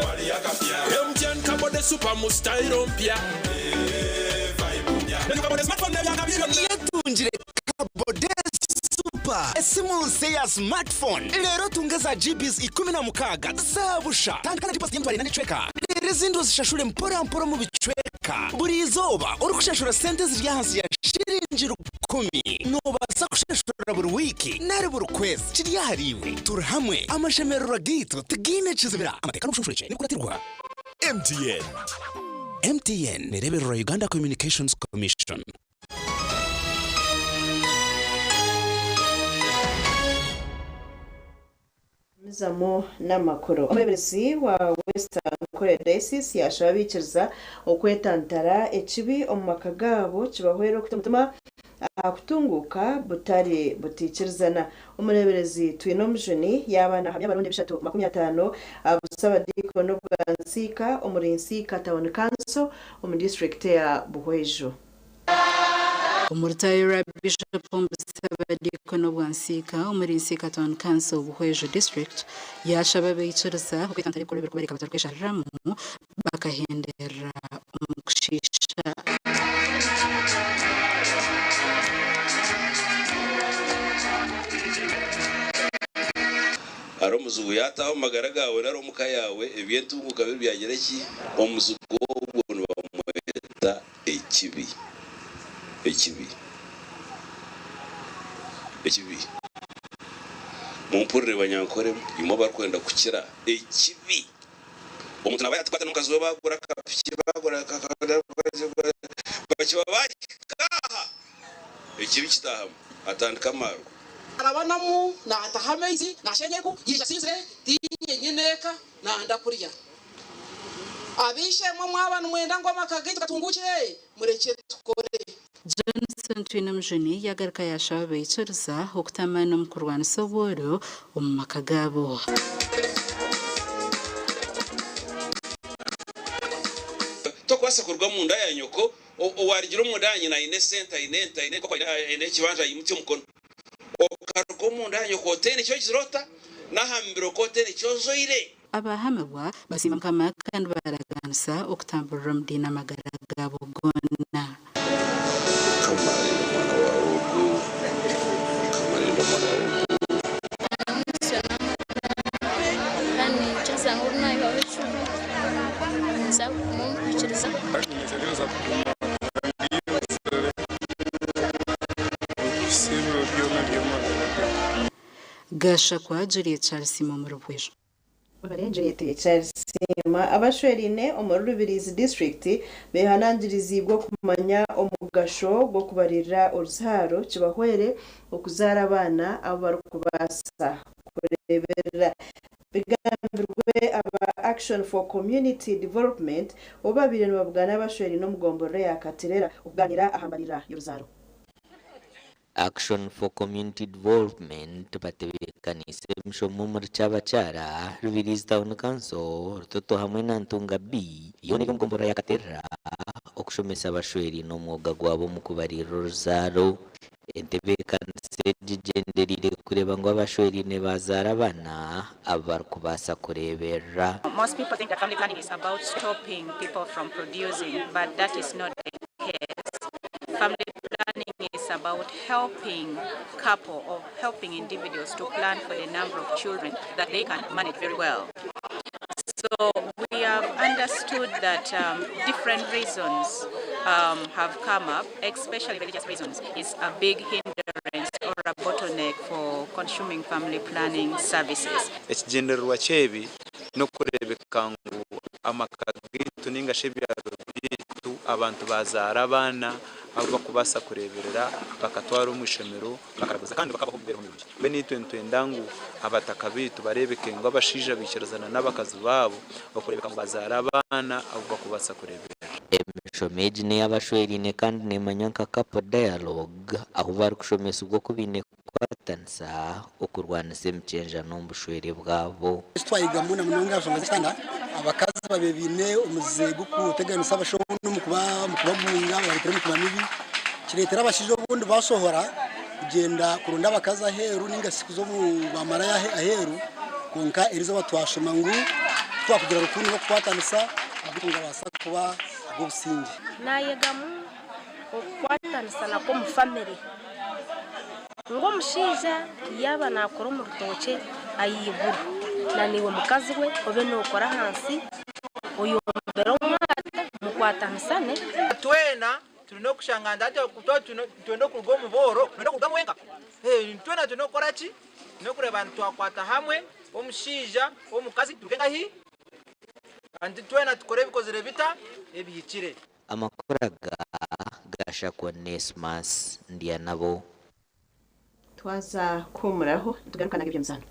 wali yakapya MTN kabode Super mustairo mpya then you kabode smartphone yakapya yatunjire kabode Super esimu nse ya smartphone lero tungeza GBs 16 zabusha tandikana deposit y'intwari na chweka rero zindo zishashule mpora mu bicweka buri izoba uri kushashura sente ziri hansi ya shiringi 10 nobasa kushashura buri wiki nari buri kwezi kiri yahariwe turahamwe amashemerero gito tugine kizibira amateka n'ubushushure ni kuratirwa MTN nerebero Uganda Communications Commission. Mizamo n'amakuru umuyobozi wa Western Korea Diocese yashabikiriza okwetantara ekibi omu maka gabo kibahwera okutuma akutunguka butari butikirizana umuyobozi twino mujuni y'abana hamya barundi 350 abusaba dikono bwansika umurinsi Town Council mu district ya Buhwejo. Umurutayira Bishop Mbusabadikono Bwansika muri Nsika Town Council Buhwejo District yashababe icuruza kwitantari kurebera kubereka batarweshariramu bakahendera umukushisha aro muzugu yataho magara gawe naro muka yawe ebyentunguka bibyagereki omuzugo ubuntu bamweta ekibi mumpurire banyankore imo barkwenda kukira ekibi omuntu nabaye atwata nukazo bagura kapiki bagura bakibabaye kaha ekibi kitaha atandika maro arabanamu na atahamezi na shenyeku yisha sinzire tinye nyineka na ndakurya abishe mu mwabana mwenda ngo makagiti katunguke mureke tukore Johnson Twinamjuni yagaruka yashababe icuruza okutamana mu kurwana soboro mu makagabo tokwasa kurwa mu nda ya nyoko warigira umudanyi na ine center ine ko ine kibanja yimuti mukono okaruko mu nda ya nyoko tene cyo kizirota nahambiro ko tene cyo zoire abahamwa basimba kama kandi baragansa okutambura mdina magaragabo gonna gasha kwa Juliet Charles mu rubwejo Juliet Charles abashwerine omurubirizi district behanangirizi bwo kumanya omugasho bwo kubarira uruharo kibahwere okuzara abana abo barukubasa kurebera bigambirwe aba action for community development obabire nababwana abashwerine no mugomboro yakaterera uganira ahamarira y'uruzaro Action for Community Development batebekanise mshomo muri cyabachara Rubirizi Town Council rutoto hamwe na Ntunga B yone ngombora yakatera okushomesa abashweri no mwoga gwabo mu kubarira uruzaro entebekanise jigenderire kureba ngo abashweri ne bazara abana abarukubasa kurebera. Most people think that family planning is about stopping people from producing, but that is not the case. Family planning is about helping couple or helping individuals to plan for the number of children that they can manage very well. So we have understood that different reasons have come up, especially religious reasons, is a big hindrance or a bottleneck for consuming family planning services. Ekigendererwa chebi no kurebeka ngo amakagitu ninga shebyatu abantu bazara abana abo kubasa kureberera bakatwara umushemero bakaraguza kandi bakabaho mbere mu byo bene itwendangu abataka bitu barebeke ngo abashija bikirazana n'abakazi babo bakurebeka ngo bazara abana abo bakubasa kureberera. Emishomeji ne abashweri ne kandi ne manyanka couple dialogue aho bari kushomesa ubwo kubine kwatansa okurwana semchenja no mbushwere bwabo. Twayiga muna munonga shonga cyanda abakazi babebine umuzego kuteganisa abashobo no mukubabunga bari mu kubamibi kiretera abashijo bundi basohora kugenda kurunda abakazi aheru ninga sikuzo mu bamara yahe aheru konka erizo batwashoma ngo twakugira rukundo no kwatanisa bitunga basa kuba gusingi nayegamu okwatanisa nako mu family ngo mushija yaba nakora mu rutoke ayibura naniwe mukazi we obe nokora hansi uyu mbero mwata mukwatanisane twena turino kushanganda ate twendo kugo mu boro twendo kugamwenga twena tunokora ki no kureba abantu twakwata hamwe omushija omukazi tukenga hi andi twena tukore bikozere bita ebiyikire amakoraga gasha kwa Nesmas ndiya nabo twaza kumuraho tugarukana ibyo mzana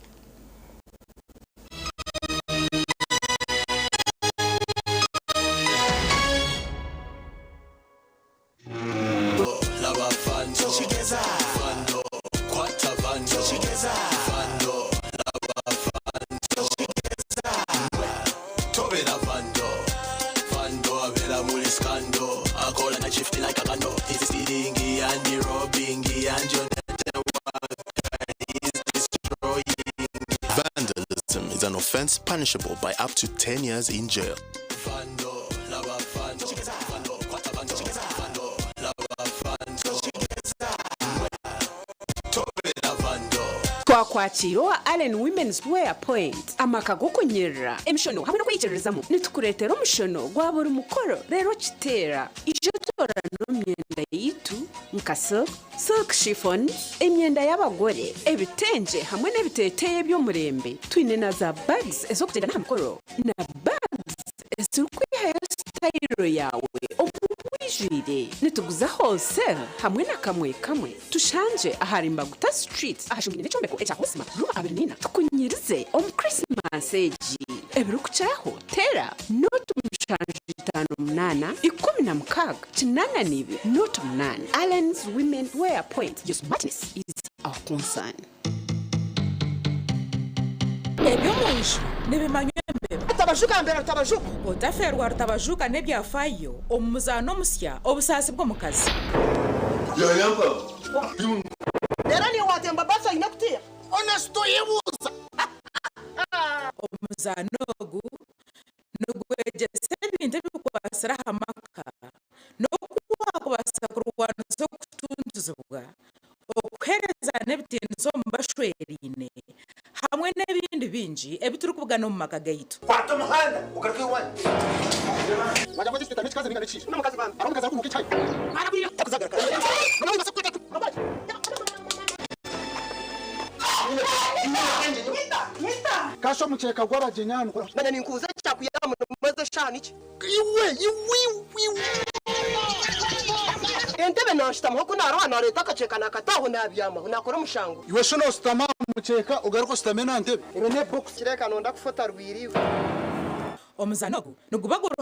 Andy robbing and Jonathan Walker is destroying. Vandalism is an offense punishable by up to 10 years in jail. twakwakira Allen Women's Wear Point amaka gukunyirira emishono hamwe no kwigerezamo nitukuretera omushono gwa buri mukoro rero kitera ije tora no myenda yitu nkaso silk chiffon emyenda y'abagore ebitenje hamwe n'ebiteteye by'omurembe twine na za bags ezo kugenda na mukoro na bags ezirukwihayo style yawe obubwijire nituguza wholesale hamwe na kamwe tushanje aharimba guta street ahashungine n'ecombeko echa hosima ruba abirina tukunyirize Christmas eji ebirukucaho tera notu mshanje 58 16 kinananibi notu 8 Allen's Women Wear Point. Your smartness is our concern. ebyomunju nebimanyembe tabajuka mbere tabajuka otaferwa tabajuka nebyafayo omuzano omusya obusasi bw'omukazi yayamba era ni watemba basa inakutia honesto yebuza omuzano ogu nugwegese ebintu ebikwasira hamaka n'okuwakubasa kurwanisa okutunduzibwa okuhereza n'ebitinizo omu bashwerine hamwe n'ebindi bingi ebituri kuvugana omu maka gaitu kwata umuhanda ugaruka iwanyu majya ngo disita n'ikikazi ninga n'ikisho n'umukazi bandi abamukazi ari kumukicaye arabiriye takuzagaraka nawe basa kwita kasho mukeka gw'abajenyano nanya ninkuze cyakuyama maze shani iki iwe entebe nashitamo ko narwana leta akaceka nakataho nabyama nakora mushango iwe shono stama mukeka ugaruka stame na ntebe ebe ne box kireka nonda kufota rwiriwe omuzanogu nugubagura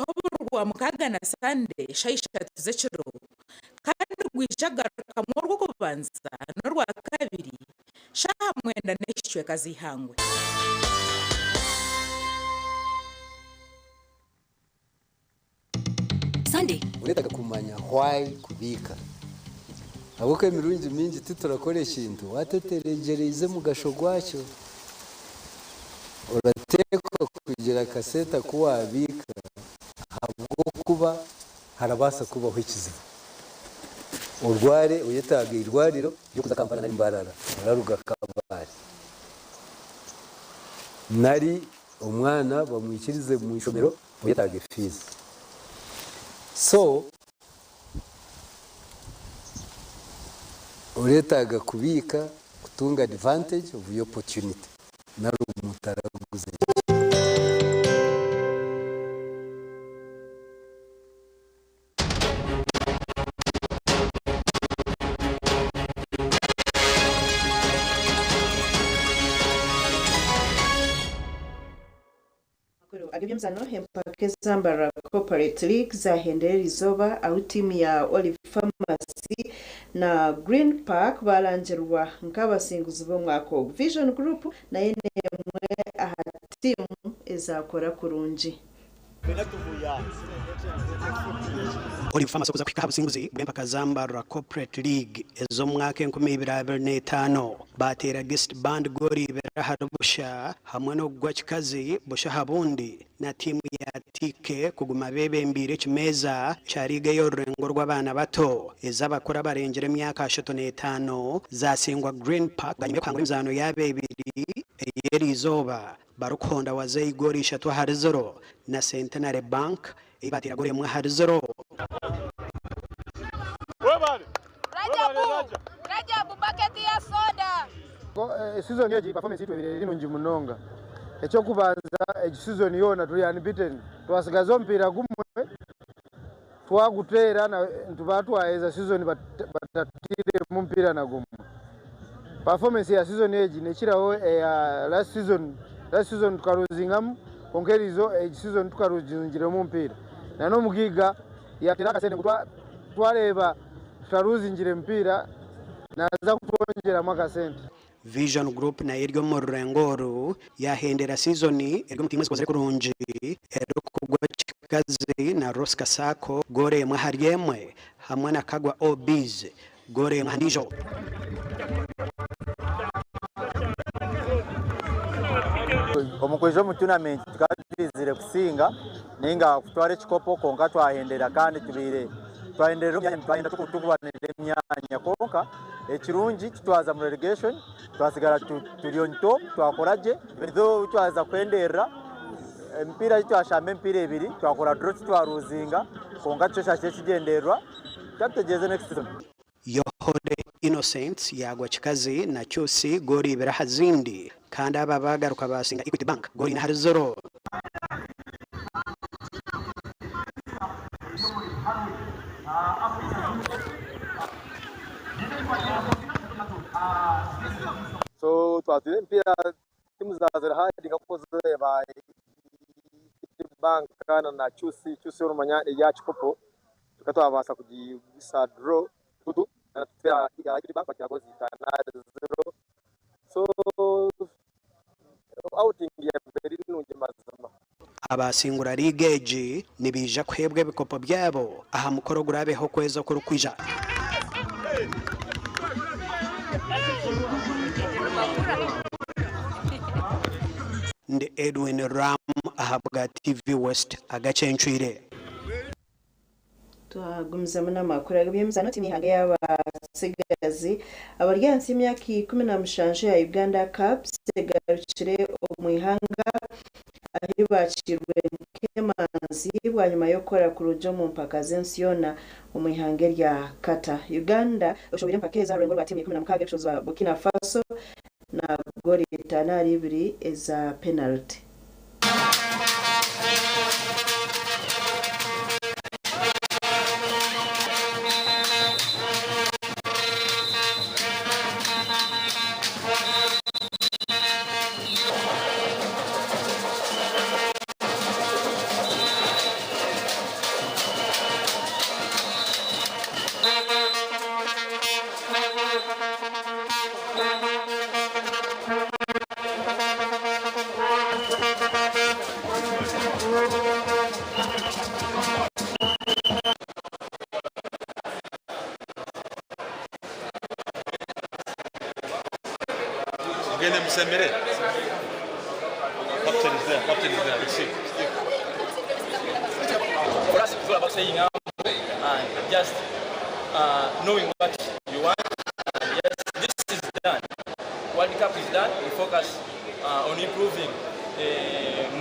rwa mukaga na Sunday shaisha tuzekiro kandi gwishagaruka mu rwo kubanza no rwa kabiri shahamwenda n'ekicwe kazihangwe Sunday uretaga kumanya why kubika aboko emirungi mingi titurakoresha into wateteregereze mu gasho gwacyo uratekwa kugira kaseta kuwabika habwo kuba harabasa kubaho ikizibu urware uyetaga irwariro ryo kuza kampana n'imbarara uraruga kabari nari umwana bamwikirize mu ishomero uyetaga fees so uretaga kubika kutunga advantage of your opportunity nari umutaraguze Agacencwire empake zambara corporate league zahendera izoba aho timu ya Olive Pharmacy na Green Park barangerwa nk'abasinguzi b'umwaka Vision Group na yenemwe aha timu ezakora kurunji Olive Pharmacy kuza kwika abasinguzi b'empaka zambara corporate league ezo mwaka 2025 batera guest band gori beraharubusha hamwe no gwa kikazi busha habundi na timu ya tike kuguma bebembire kimeza cyariga y'orengo rw'abana bato ezabakora barengere myaka 35 zasingwa Green Park ganywe kwangwa imzano yabebiri yeri izoba barukonda wazeyigori 3-0 na Centenary Bank ibatira gore mwe 0 Rajabu bucket ya soda season yeji performance itu lino njimunonga echo kubanza season yona tuli unbeaten twasigazo mpira gumwe twagutera na tubatu aeza season batatire mu mpira na gumwe performance ya season yeji nechirawo ya last season tukaruzingam konkerizo season tukaruzinjire mu mpira nano mugiga yatiraka sene twaleba tutaruzinjire mpira naza kutongera mwaka sente Vision Group na yeryo mu rengoro yahendera seasoni eryo mutimwe zikoze kurunji ero kugwa kikazi na Rosca Sako gore mwe hariyemwe hamwe na Kagwa Obiz gore mhandijo omukwejo mu tournament tukabizire kusinga ninga kutwara ekikopo konka twahendera kandi tubire twahendera emyanya twahenda tukubanira emyanya konka ekirungi tutwaza mu relegation twasigara turi on top twakoraje bitho twaza kwenderera empira twashamba empira ebiri twakora draw twaruzinga konka cyo cyashye kigenderwa twategeze next season. Yohode Innocent yagwa kikazi na cyose gori birahazindi kandi aba bagaruka basinga Equity Bank gori na harizoro. So twatire mpira timu zazira hadi gakoze ba Equity Bank kana na cyusi Nuwamanya ya chikopo tukatwabasa kugisa draw tutu na tupira Equity Bank kwa gozi 0. So outing ya very nuje mazama abasingura ligeji nibija kwebwe bikopo byabo aha mukoro gurabeho kweza kurukwija ndi Edwin Ram ahabwa TV West Agacencwire. Tuhagumza muna makuru y'imizano timihange y'abasigazi abaryansi imyaka 17 ya Uganda Cup segarukire omwihanga aho bakirwe kemanzi bwanyuma yo kora ku rujo mu mpaka zensiona omwihange rya Kata Uganda ushobora mpakeza rengo rwa timu 16 kushoza Burkina Faso na goli 5 eza penalty. Captain is there. Let's see. For us, it's all about saying and just knowing what you want. And yes, this is done. World Cup is done. We focus on improving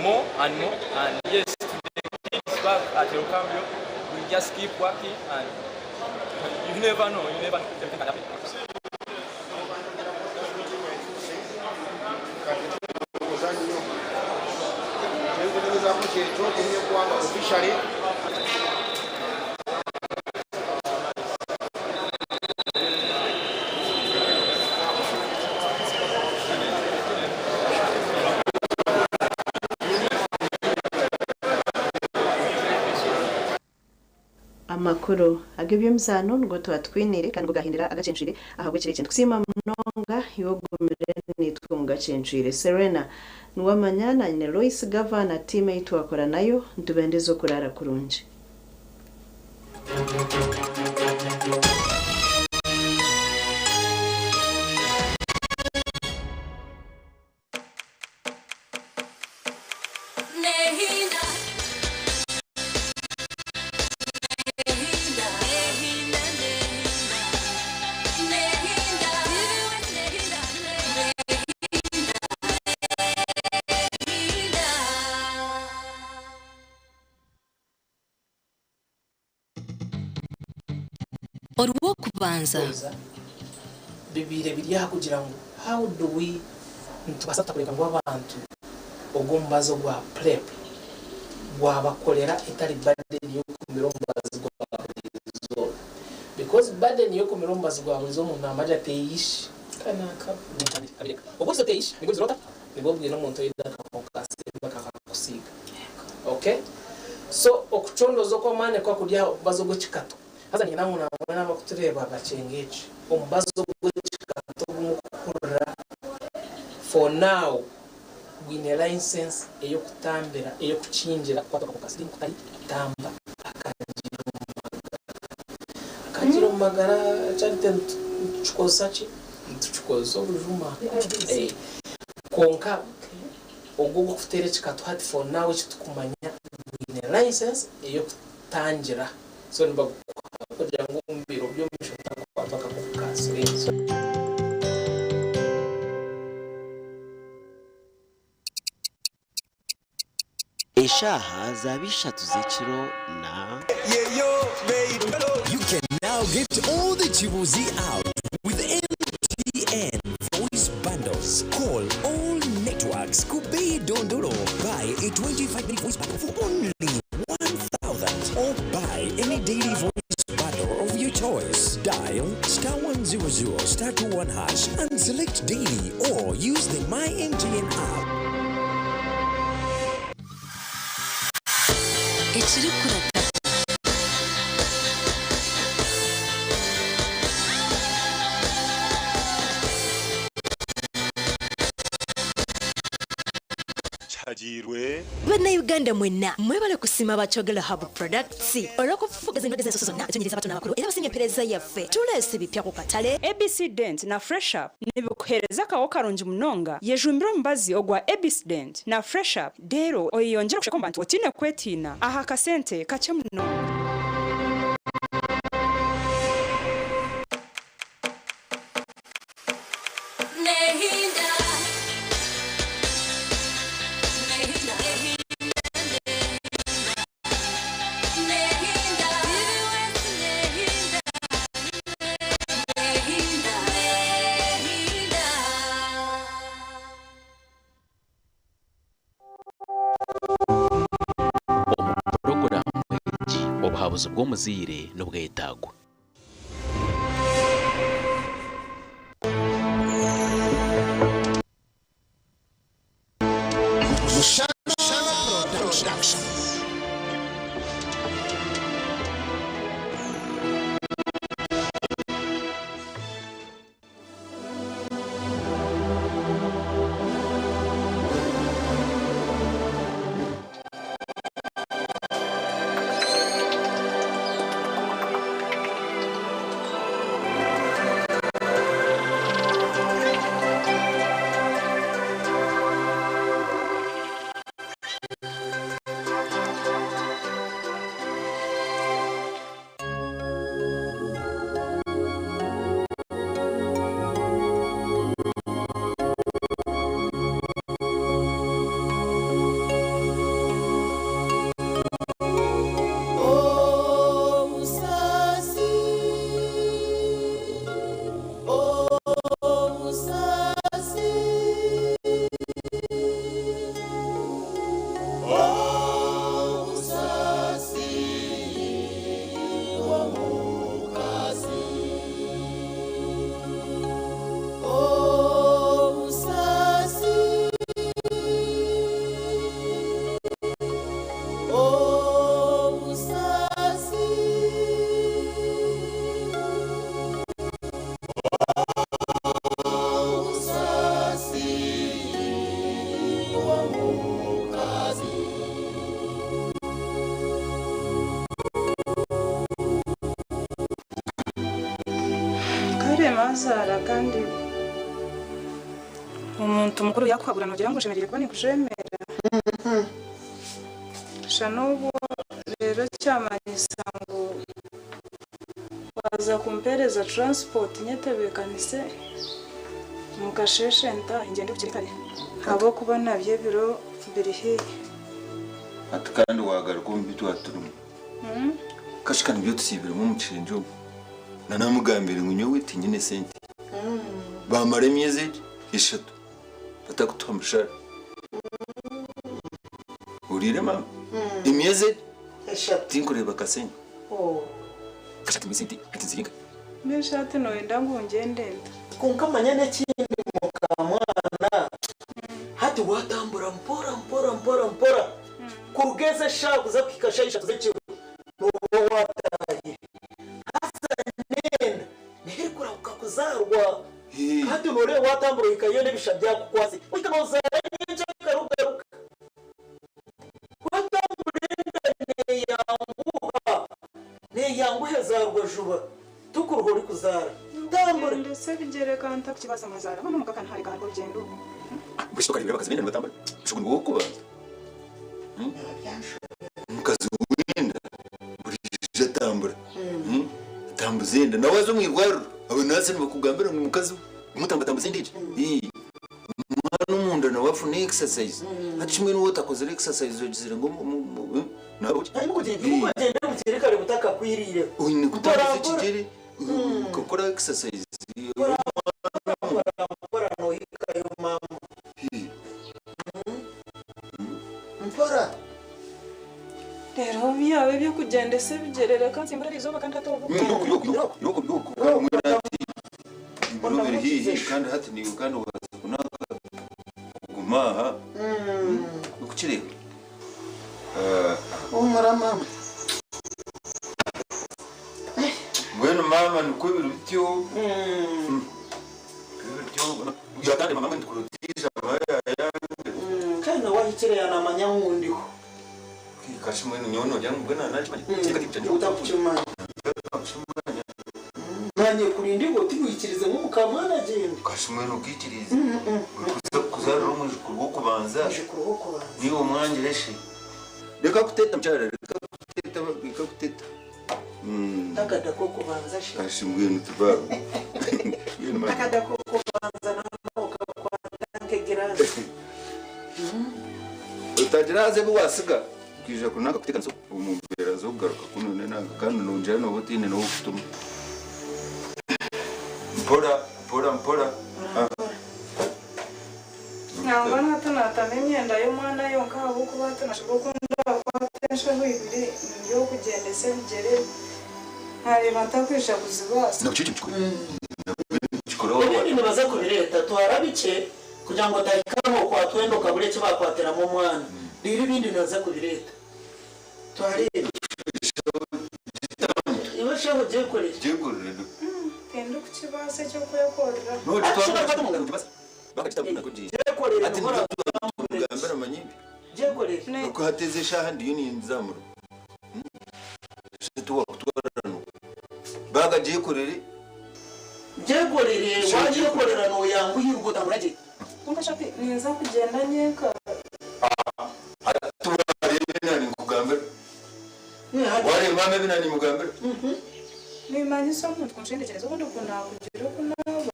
more and more. And yes, to the kids back at your Cambio, we just keep working. And you never know. You never know. Everything can happen. Officially. Amakuru agebyemzano ngo twatwinire kandi gahindira Agacencwire ahabwe kirekende kusima mnonga yogumire nitwe mu Gacencwire. Serena Nuwamanya na Loyce Gavah na teammate wakora nayo ntubendezo kurara kurunje. Orwo kubanza bibire biriya kugira ngo how do we tubasata kureka ngo abantu ogombazo gwa prep gwabakolera itali burden yo kumirombazo gwa because burden yo kumirombazo gwa buzo mu namaja teish kana ka obuzo teish ni guzirota ni bobwe no muntu yida kakokase bakakusiga. Okay, so okuchondozo ko mane kwa kudya bazo go chikato haza nyina muna mwana bakutureba bacengeje ombazo bw'ekikato bumukura. For now wine license eyo kutambira eyo kuchinjira kwatoka ku kasiri kutari tamba akajiro magara cyane tukosachi tukozo bujuma konka ubwo gufutere kikatwati for now kitukumanya ne license iyo kutangira so niba kugira ngo umbiro byo mishota kwapaka ku kaso Eshaha zabishatu z'ekiro na You can now get all the Chibuzi out with MTN voice bundles. Call all networks. Kubei Dondoro. Buy a 25-minute voice bundle for only 1,000 or buy any daily voice bundle of your choice. Dial *100 *21# and select daily or use the My MTN app. Ekiri kurata chajirwe bana Uganda mwena mwebale kusima bachogela hub products olwokufuga zindoge zensosona ekyonyereza abato n'abakulu era basimye pereza yaffe tulese bipya ku katale ABC Dent na Fresh Up nibikuhereza kawo karungi munonga yejumbira omubazi ogwa ABC Dent na Fresh Up dero oyongera kushaka abantu otine kwetina aha kasente kache munonga. Obuhabuzi bw'omuzire n'obwetaago. Mazara kandi umuntu mukuru yakwagura nogira ngo shemerere kubona kushemera shanobo rero cyamanyisa ngo baza kumpereza transport nyetebekanise mukasheshenta ingende kukirikare habo kubona bye biro birihe atukandi wagaruka mbitu aturumu kashikana byo tusibira mu mucinjo nanamugambira ngo nyowe tinyine sente bamara imyezi 3 batakutomushara urire mama imyezi 3 tinkureba kasente kashaka imyezi atinziringa meshate no enda ngungende kunkamanya n'ekindi mukamwana hati watambura mpora kurugeze shakuza kwikashayisha tuzekiwe nubo wataye kuzarwa hati nore watambura ikayene bishabya kukwasi ukanoza nje karugaruka watambura ne yanguha hezarwa juba tukuruhura kuzara tambura ndetse bigere kanta kibaza amazara hano mukaka ntari kandi urugendo bishoka rero bakazi bindi batambura shugundi wo kubanza mukazi wenda burije tambura tambuzenda nawe zo mwirwaro abo nase bakugambira ngo mukazi umutamba tambuzendije n'umunda nawe afune exercise hacimwe n'uwo takoze exercise yogizira ngo nabo ariko kugenda mukerekare butaka kwirire uine kutambuza kigere ukora exercise mpora no hikayo mama mpora rero biyawe byo kugenda se bigerera kansi imbere izuba kandi atovuga kandi hati ni Uganda waza kunaka gumaha ukireba umara mama bueno mama nuko birutyo yatande mama ndikurutije abaya kandi wahikire yanamanya nkundiho kashimwe nyono jangu bwana nachi utapuchimanya nanye kurindi ngo tibikirize nk'umukamana agenda kashimwe rukikirize kuzara rumwe kurwo kubanza niwo mwangireshe reka kuteta mchara reka kuteta takada ko kubanza shi kashimwe ntubago takada ko kubanza naho kakwatanke giraze utajiraze buwasiga kija kunaka kuteka nso umumbera zo garuka kunone nanga kandi nonjana no butine no kutuma mpora nangwa natanatana imyenda y'umwana yonka abo kuba tunashobora kunda kwatensha bibiri yo kugenda se bigere ntareba ntakwisha kuzibasa ibintu baza kuri leta tuharabice kugira ngo tayikamo kwa twendo kabure cyo bakwatera mu mwana riri bindi naza kuri leta tuharebe iwe shaho jekorera tendo kukibase cyo kuyakorera no twakora mu kibasa bakagitabuna kugiye jekorera ati ngambara manyimbi jekorera uko hateze shaha ndiyo ni nzamuro tuwa kutwarano baga jekorere wajekorera no yangu yirugota muraje kumva shapi niza kugenda nyeka nani kugambira wale mama binani mugambira nimanyi so muntu kunshendekerezo ubundi ukunda kugira kunaba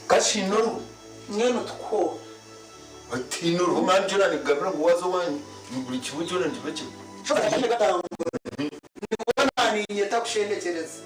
kashino nyene tuko atino romanje nani gambira ngo wazo wanyu nguri kibujo nandi bake shoka cyane gatanga ndikubona ni nyeta kushendekereza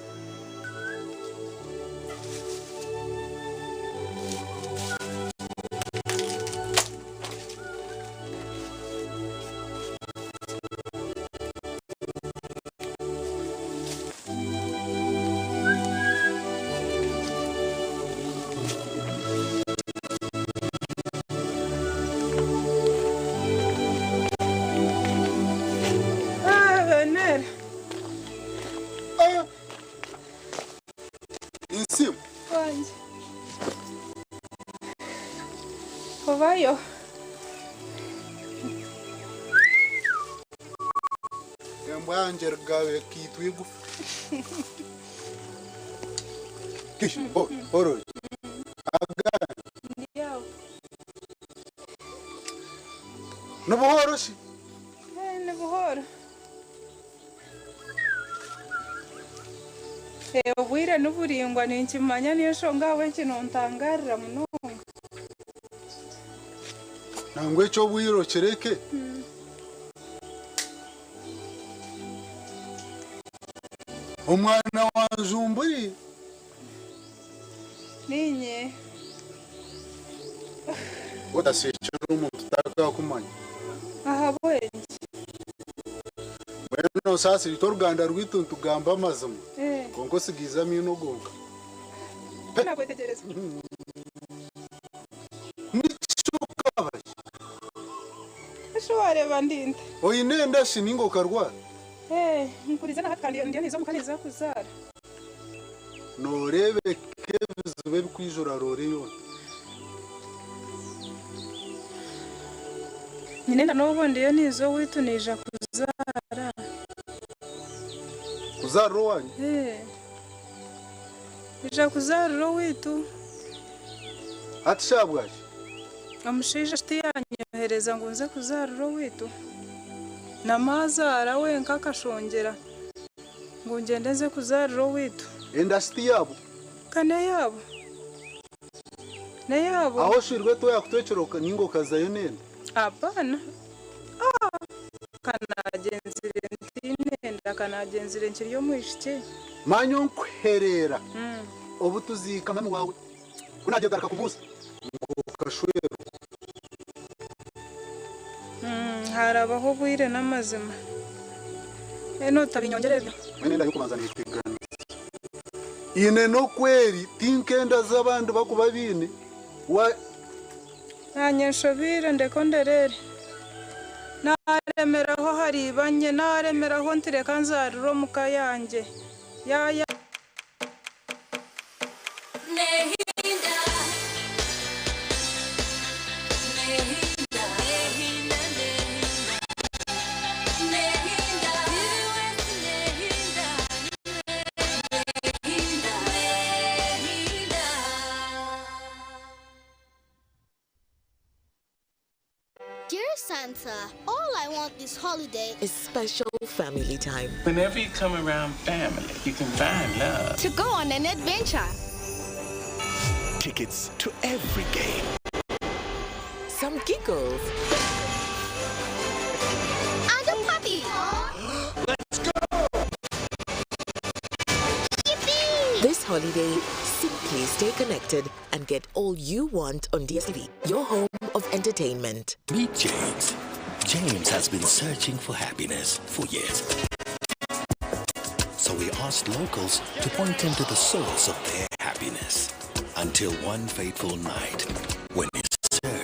Vaio. Yambanje rgawe kitwigu. Kish, oro. Aga. Ndio. No buhoro shi. Ne buhoro. Obwire n'uburingwa ninkimanya niyo shongawe kino ntangarira muno. Nangwe cyo bwiro kereke. Omwana wa Zumburi. Ninye. Odasecha umuntu taka kumanya. Aha bwenje. Bweno sasa itoruganda rwitu tugamba amazumu. Kongo sigiza mino gonga. Na kwetegereza. Wareba ndinde oyinenda shiningo karwa nkuriza na kandi ndiyo nizo mukaniza kuzara norebe kevizwe bikwijura roreyo nyinenda no ndiyo nizo witunija kuzara wanyu ija kuzaruro witu ati shabwaje amusheje yanyohereza ngo nze kuzaruro witu namazara we nkakashongera ngo ngendeze kuzaruro witu industry yabo kane yabo ne yabo aho shirwe to yakutekeroka ningo kazayo nenda apana kanagenzire ntinenda kanagenzire nkiriyo mwishike manyo nkwerera obu tuzika mama wawe kunajye garaka kubusa ngo kashwero harabaho bwire n'amazima eno tabinyongerera mwene ndayo kubanzana itigana ine no kweri tinkenda z'abantu bakuba bine wa nanyeshobire ndeko nderere naremeraho haribanye naremeraho ntireka nzaruro muka yanjye yaya Dear Santa, all I want this holiday is special family time. Whenever you come around family, you can find love. to go on an adventure. Tickets to every game. Some giggles. And a puppy. Let's go! Yippee! This holiday, simply stay connected and get all you want on DSTV, your home of entertainment. Meet James. James has been searching for happiness for years. So we asked locals to point him to the source of their happiness. Until one fateful night, when his search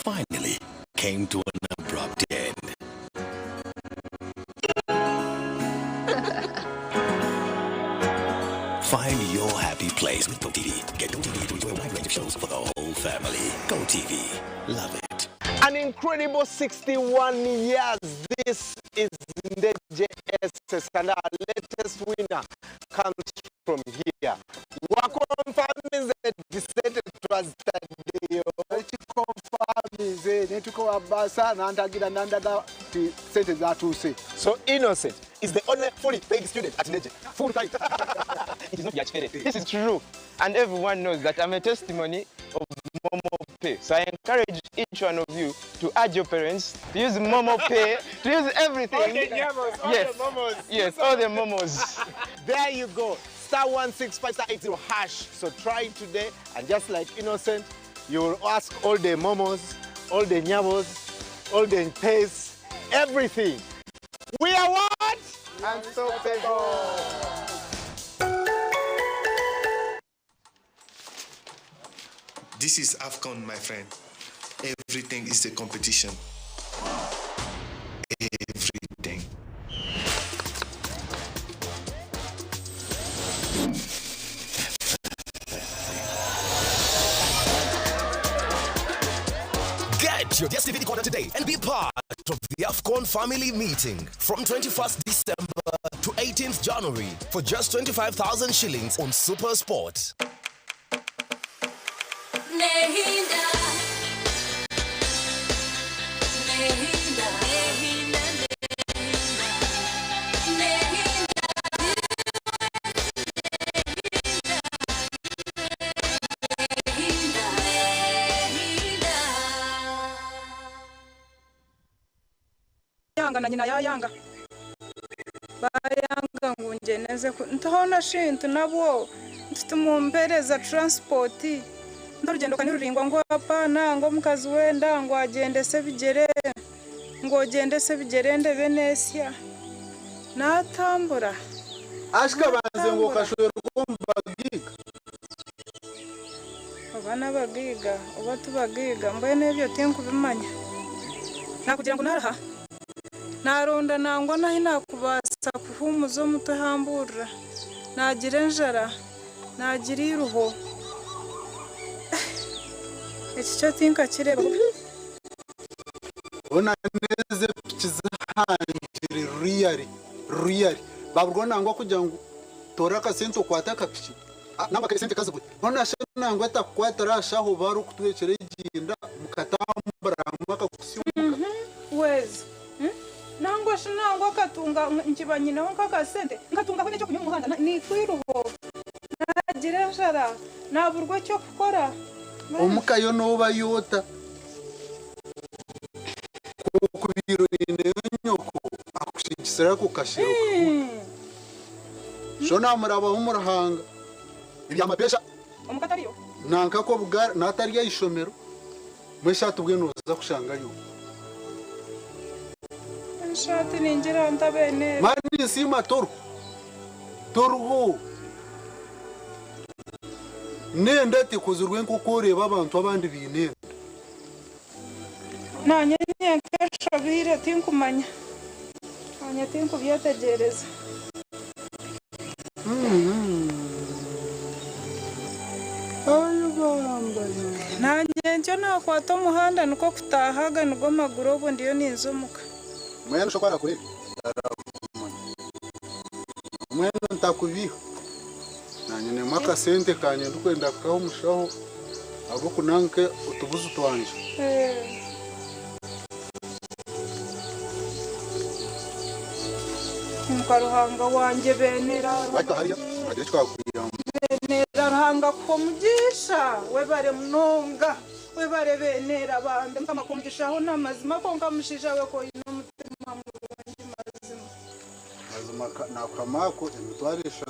finally came to an abrupt end. Find your happy place with GoTV. Get GoTV to enjoy a wide range of shows for the whole family. GoTV. Love it. An incredible 61 years. This is the JSS, and our latest winner comes from here. Welcome, families. Decided to us today. So Innocent is the only fully paid student at Neje. Full time. It is not Yachfere. This is true, and everyone knows that I'm a testimony of Momo Pay. So I encourage each one of you to urge your parents to use Momo Pay, to use everything. All the Nyamos, all yes. the Momos. Yes, all the Momos. There you go. *165 *80 hash. So try it today, and just like Innocent, you will ask all the Momos, all the Nyamos, all the Pays, everything. We are what? Unstoppable. This is AFCON, my friend. Everything is a competition. Everything. Get your DSTV decoder today and be part of the AFCON family meeting from 21st December to 18th January for just 25,000 shillings on Super Sport. yanga na nyina yayanga bayanga ngo ngeneze ntahona shintu nabo mfite transport ndorugendo kaniruringwa ngo apana ngo mukazi wenda ngo agende se bigere ngo gende se bigere ndebe nesya natambura ashika banze ngo kashwero kumbagiga abana bagiga uba tubagiga mbaye nebyo tinkubimanya nakugira ngo naraha naronda nangwa nahi nakubasa kuhumuzo mutahambura nagira njara nagira iruho iki cyo tinka kireba ona neze kizahangire really baburwa nangwa kugira ngo tora kasento kwata kapiki namba karisente kazibuye none ashana ngo atakwata rashaho bari kutwekere iginda mukatambara mwaka kusyumuka wezi nango shinango katunga nkibanyina wanka kasente ngatunga ko necyo kunywa umuhanda ni kwiruho nagira shara naburwa cyo gukora omukayo noba yota kubiro ine nyoko akushingisira ku kashiruka shona muraba umurahanga ibyamapesha omukatariyo nanka ko bugara natari yishomero mweshatu bwe noza kushanga yo nshati ningira ndabene mani sima toruho nenda tikuzurwe nkuko reba abantu abandi binenda nanye kesho bire tinkumanya nanye tinku byategereza nanye njo nakwata umuhanda nuko kutahaga nugo maguru ubu ndiyo ninzumuka mwene ushobora kureba mwene ntakubiha nanye ne mwaka sente kanye ndukwenda kaho mushaho abo kunanke utubuzu twanje mukaruhanga wanje benera bata hariya ade twakwira benera ruhanga ko mugisha we bare munonga we bare benera bande mukama kumgishaho namazima ko nkamushija we ko ino mutima murongi mazima nakamako emitwarisha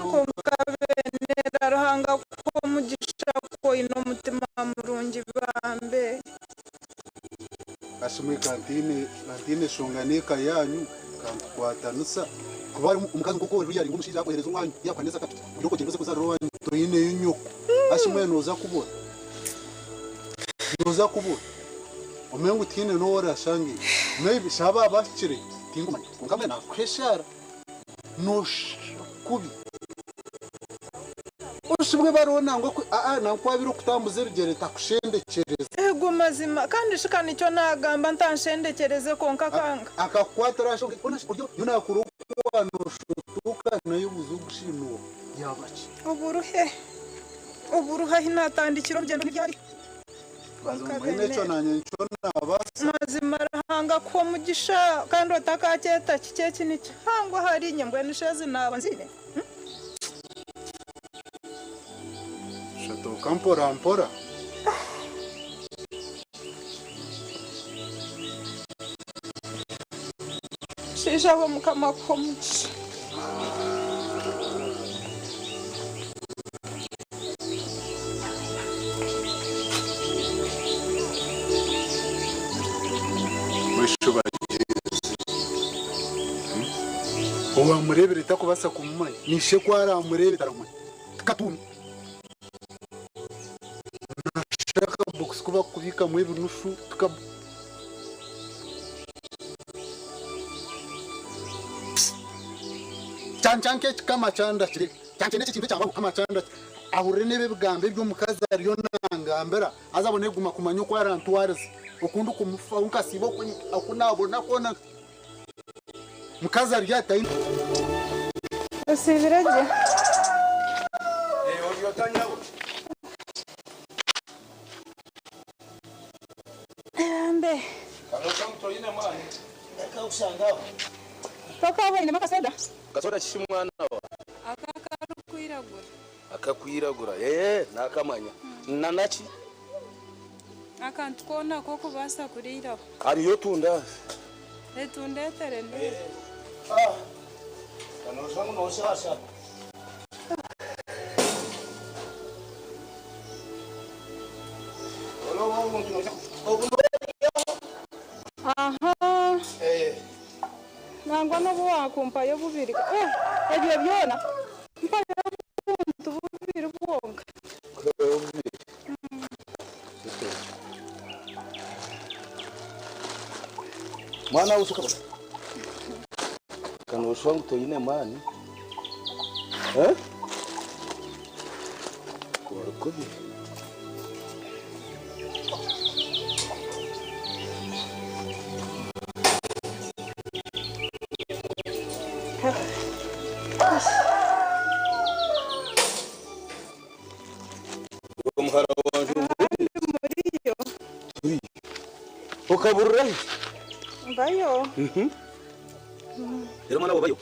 ko benera ruhanga ko mugisha ko ino mutima murongi bambe ashimwe kantine shunganika yanyu kwatanusa kuba umukazi kuko yari ngumushije akohereza umwanya yakwaneza katu nuko kinose kuzarwa toyine y'inyoko ashimwe noza kubona omengu tine no ora shangi maybe shaba bashire tingumanya kungamwe na kweshara no kubi ushimwe barona ngo nakwabira kutambuze rugere takushendekereza ego mazima kandi shikana icyo nagamba ntanshendekereze konka kanga akakwatara shonge uryo yunakuru kwano shutuka nayo buzugushino yabachi uburuhe hinatandikiro rugendo ntibyari mwene cyo nanye cyo nabasa mazima rahanga ko mugisha kandi otakaketa kike kiniki hangwa hari nyembwe nisheze naba nzine shato kampora shisha bo mukama ko mugisha uwa murebere takubasa kumumanya nishe kwara murebere taramanya katuni nashaka box kuba kubika mu ibinushu tukab chanke kama chanda kire chanke ne kintu cyangwa kama chanda ahure nebe bigambe byo mukaza ariyo nangambera azabone guma kumanya ko yarantuwareze ukundu kumufa unkasibo akunabona kona mukaza ryata usibiraje uriyo tanyabo ambe kanoka mutoyine mwana akaushangaho toka ine makasoda kasoda kishimwana wa akakwiragura nakamanya nanachi akantu kona ko kubasa kurira ariyo tunda etundetere ndi kanoza munoshasha aha nangwa no wakumpa yo bubiri ebyo byona mpa yo bubiri bwonga mwana usuka kanosha ngo toyine mani kubi Ukaburura. Mbayo. Rero mwana babayo.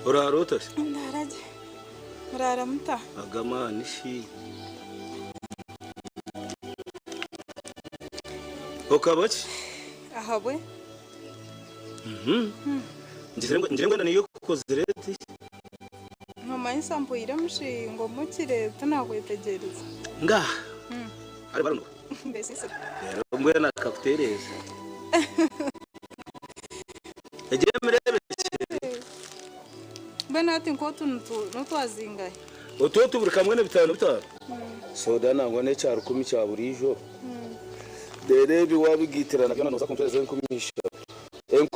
Urarota se? Ndaraje. Murara muta. Agamani shi. Ukabachi? Ahabwe. Ngirengo niyo kukozereti. Mama insambuire mushingo mukireta nakwetegereza. Nga. Ari barano. Mbese se. Rero mbwe nakakutereza. Eje murebe. Bana ati nkotu nutwazingaye. Ototo buri kamwe ne bitanu. Soda nangwa ne cyaro 10 cya burijo. Derebi wabigitirana kana noza kumpereza 10 2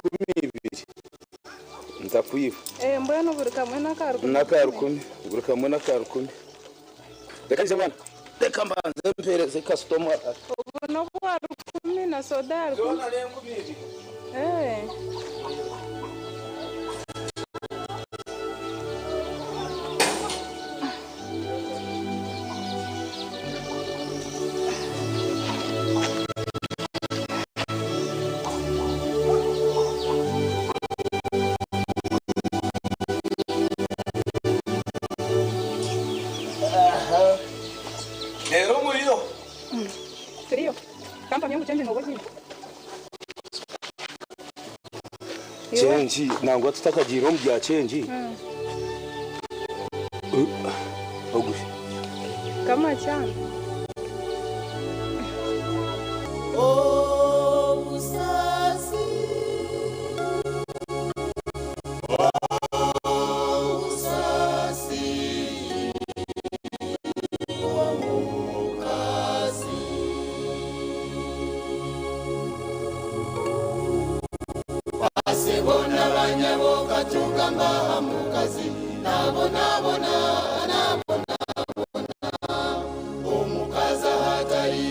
ntakwiba. Mbwe no buri kamwe nakaru 10 buri kamwe nakaru 10. Reka njabana. Reka mbanze mpereze customer. Ubu no bwa 10 na soda. Zona le 10. Change nangwa tutakagira mu bya change. Ogushi. Kama cyane. Musasi. Musasi. Wasebona banyaboka tugamba mukazi nabona omukaza hatari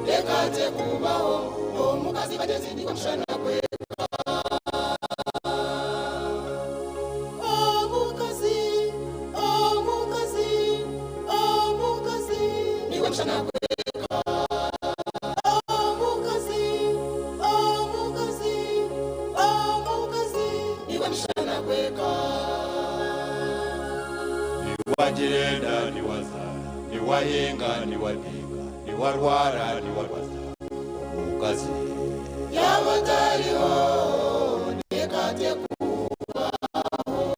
lekate kubaho omukazi bagezi ndiko mshana kweka omukazi ndiko mshana kweka omukazi ndiko mshana kweka Niwajirenda niwazara niwayenga niwadiga niwarwara niwarwaza omukazi yabatariho nekate kubaho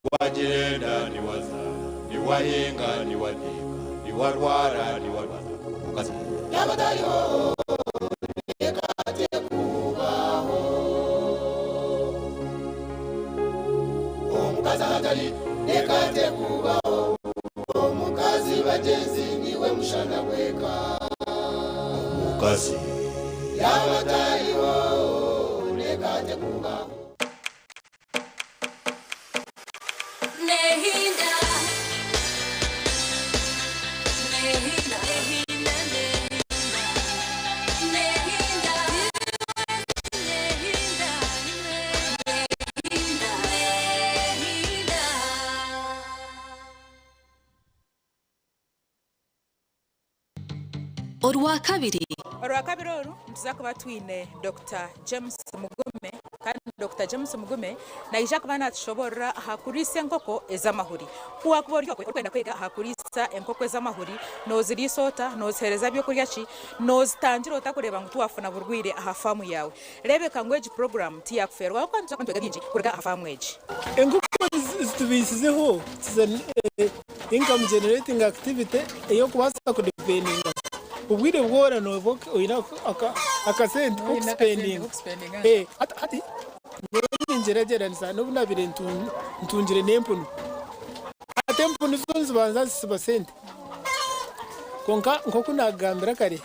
niwajirenda niwazara niwayenga niwadiga niwarwara niwarwaza omukazi yabatariho nekate kubaho omukazi atari nekate kubaho omukazi bagezi niwe mushana kweka omukazi yabatariho nekate kubaho Nehinda Orwa kabiri oru tuzakuba twine Dr. James Mugume kandi Dr. James Mugume naija kuba natushobora hakurisa enkoko ez'amahuri kuwa kuba orikwenda kwega hakurisa enkoko ez'amahuri nozirisota nozihereza byokurya ki nozitangira otakureba ngu tuwafuna burwire aha famu yawe rebeka ngo egi program tiyakuferwa kandi twega bingi kurega aha famu egi enkoko zitubisizeho income generating activity eyo kubasa kudependinga ubwire bwora no oyina akasente spending ati ngeragera nsa no bunabire ntungire nempunu atempunu zonzi banza zisiba sente konka nkoko nagambira kare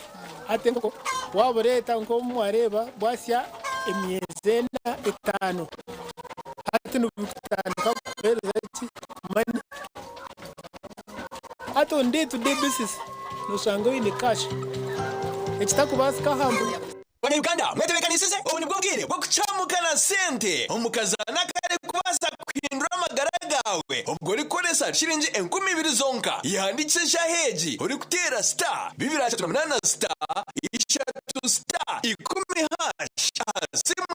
ate nkoko waboreta nko mwareba bwasya emyezi 5 ati n'ubutano kakuhereza iki mani ato day to day basis nusanga wine cash ekitakubasika hambu Bwana Uganda mwetebekanisize ubu nibwo bwire bwo kucamukana sente omukazana kare kubasa kuhindura amagara gawe ubwo rikoresha shilingi 20,000 zonka yanditse shaheji uri kutera star 238 star 3 star 10 hash simu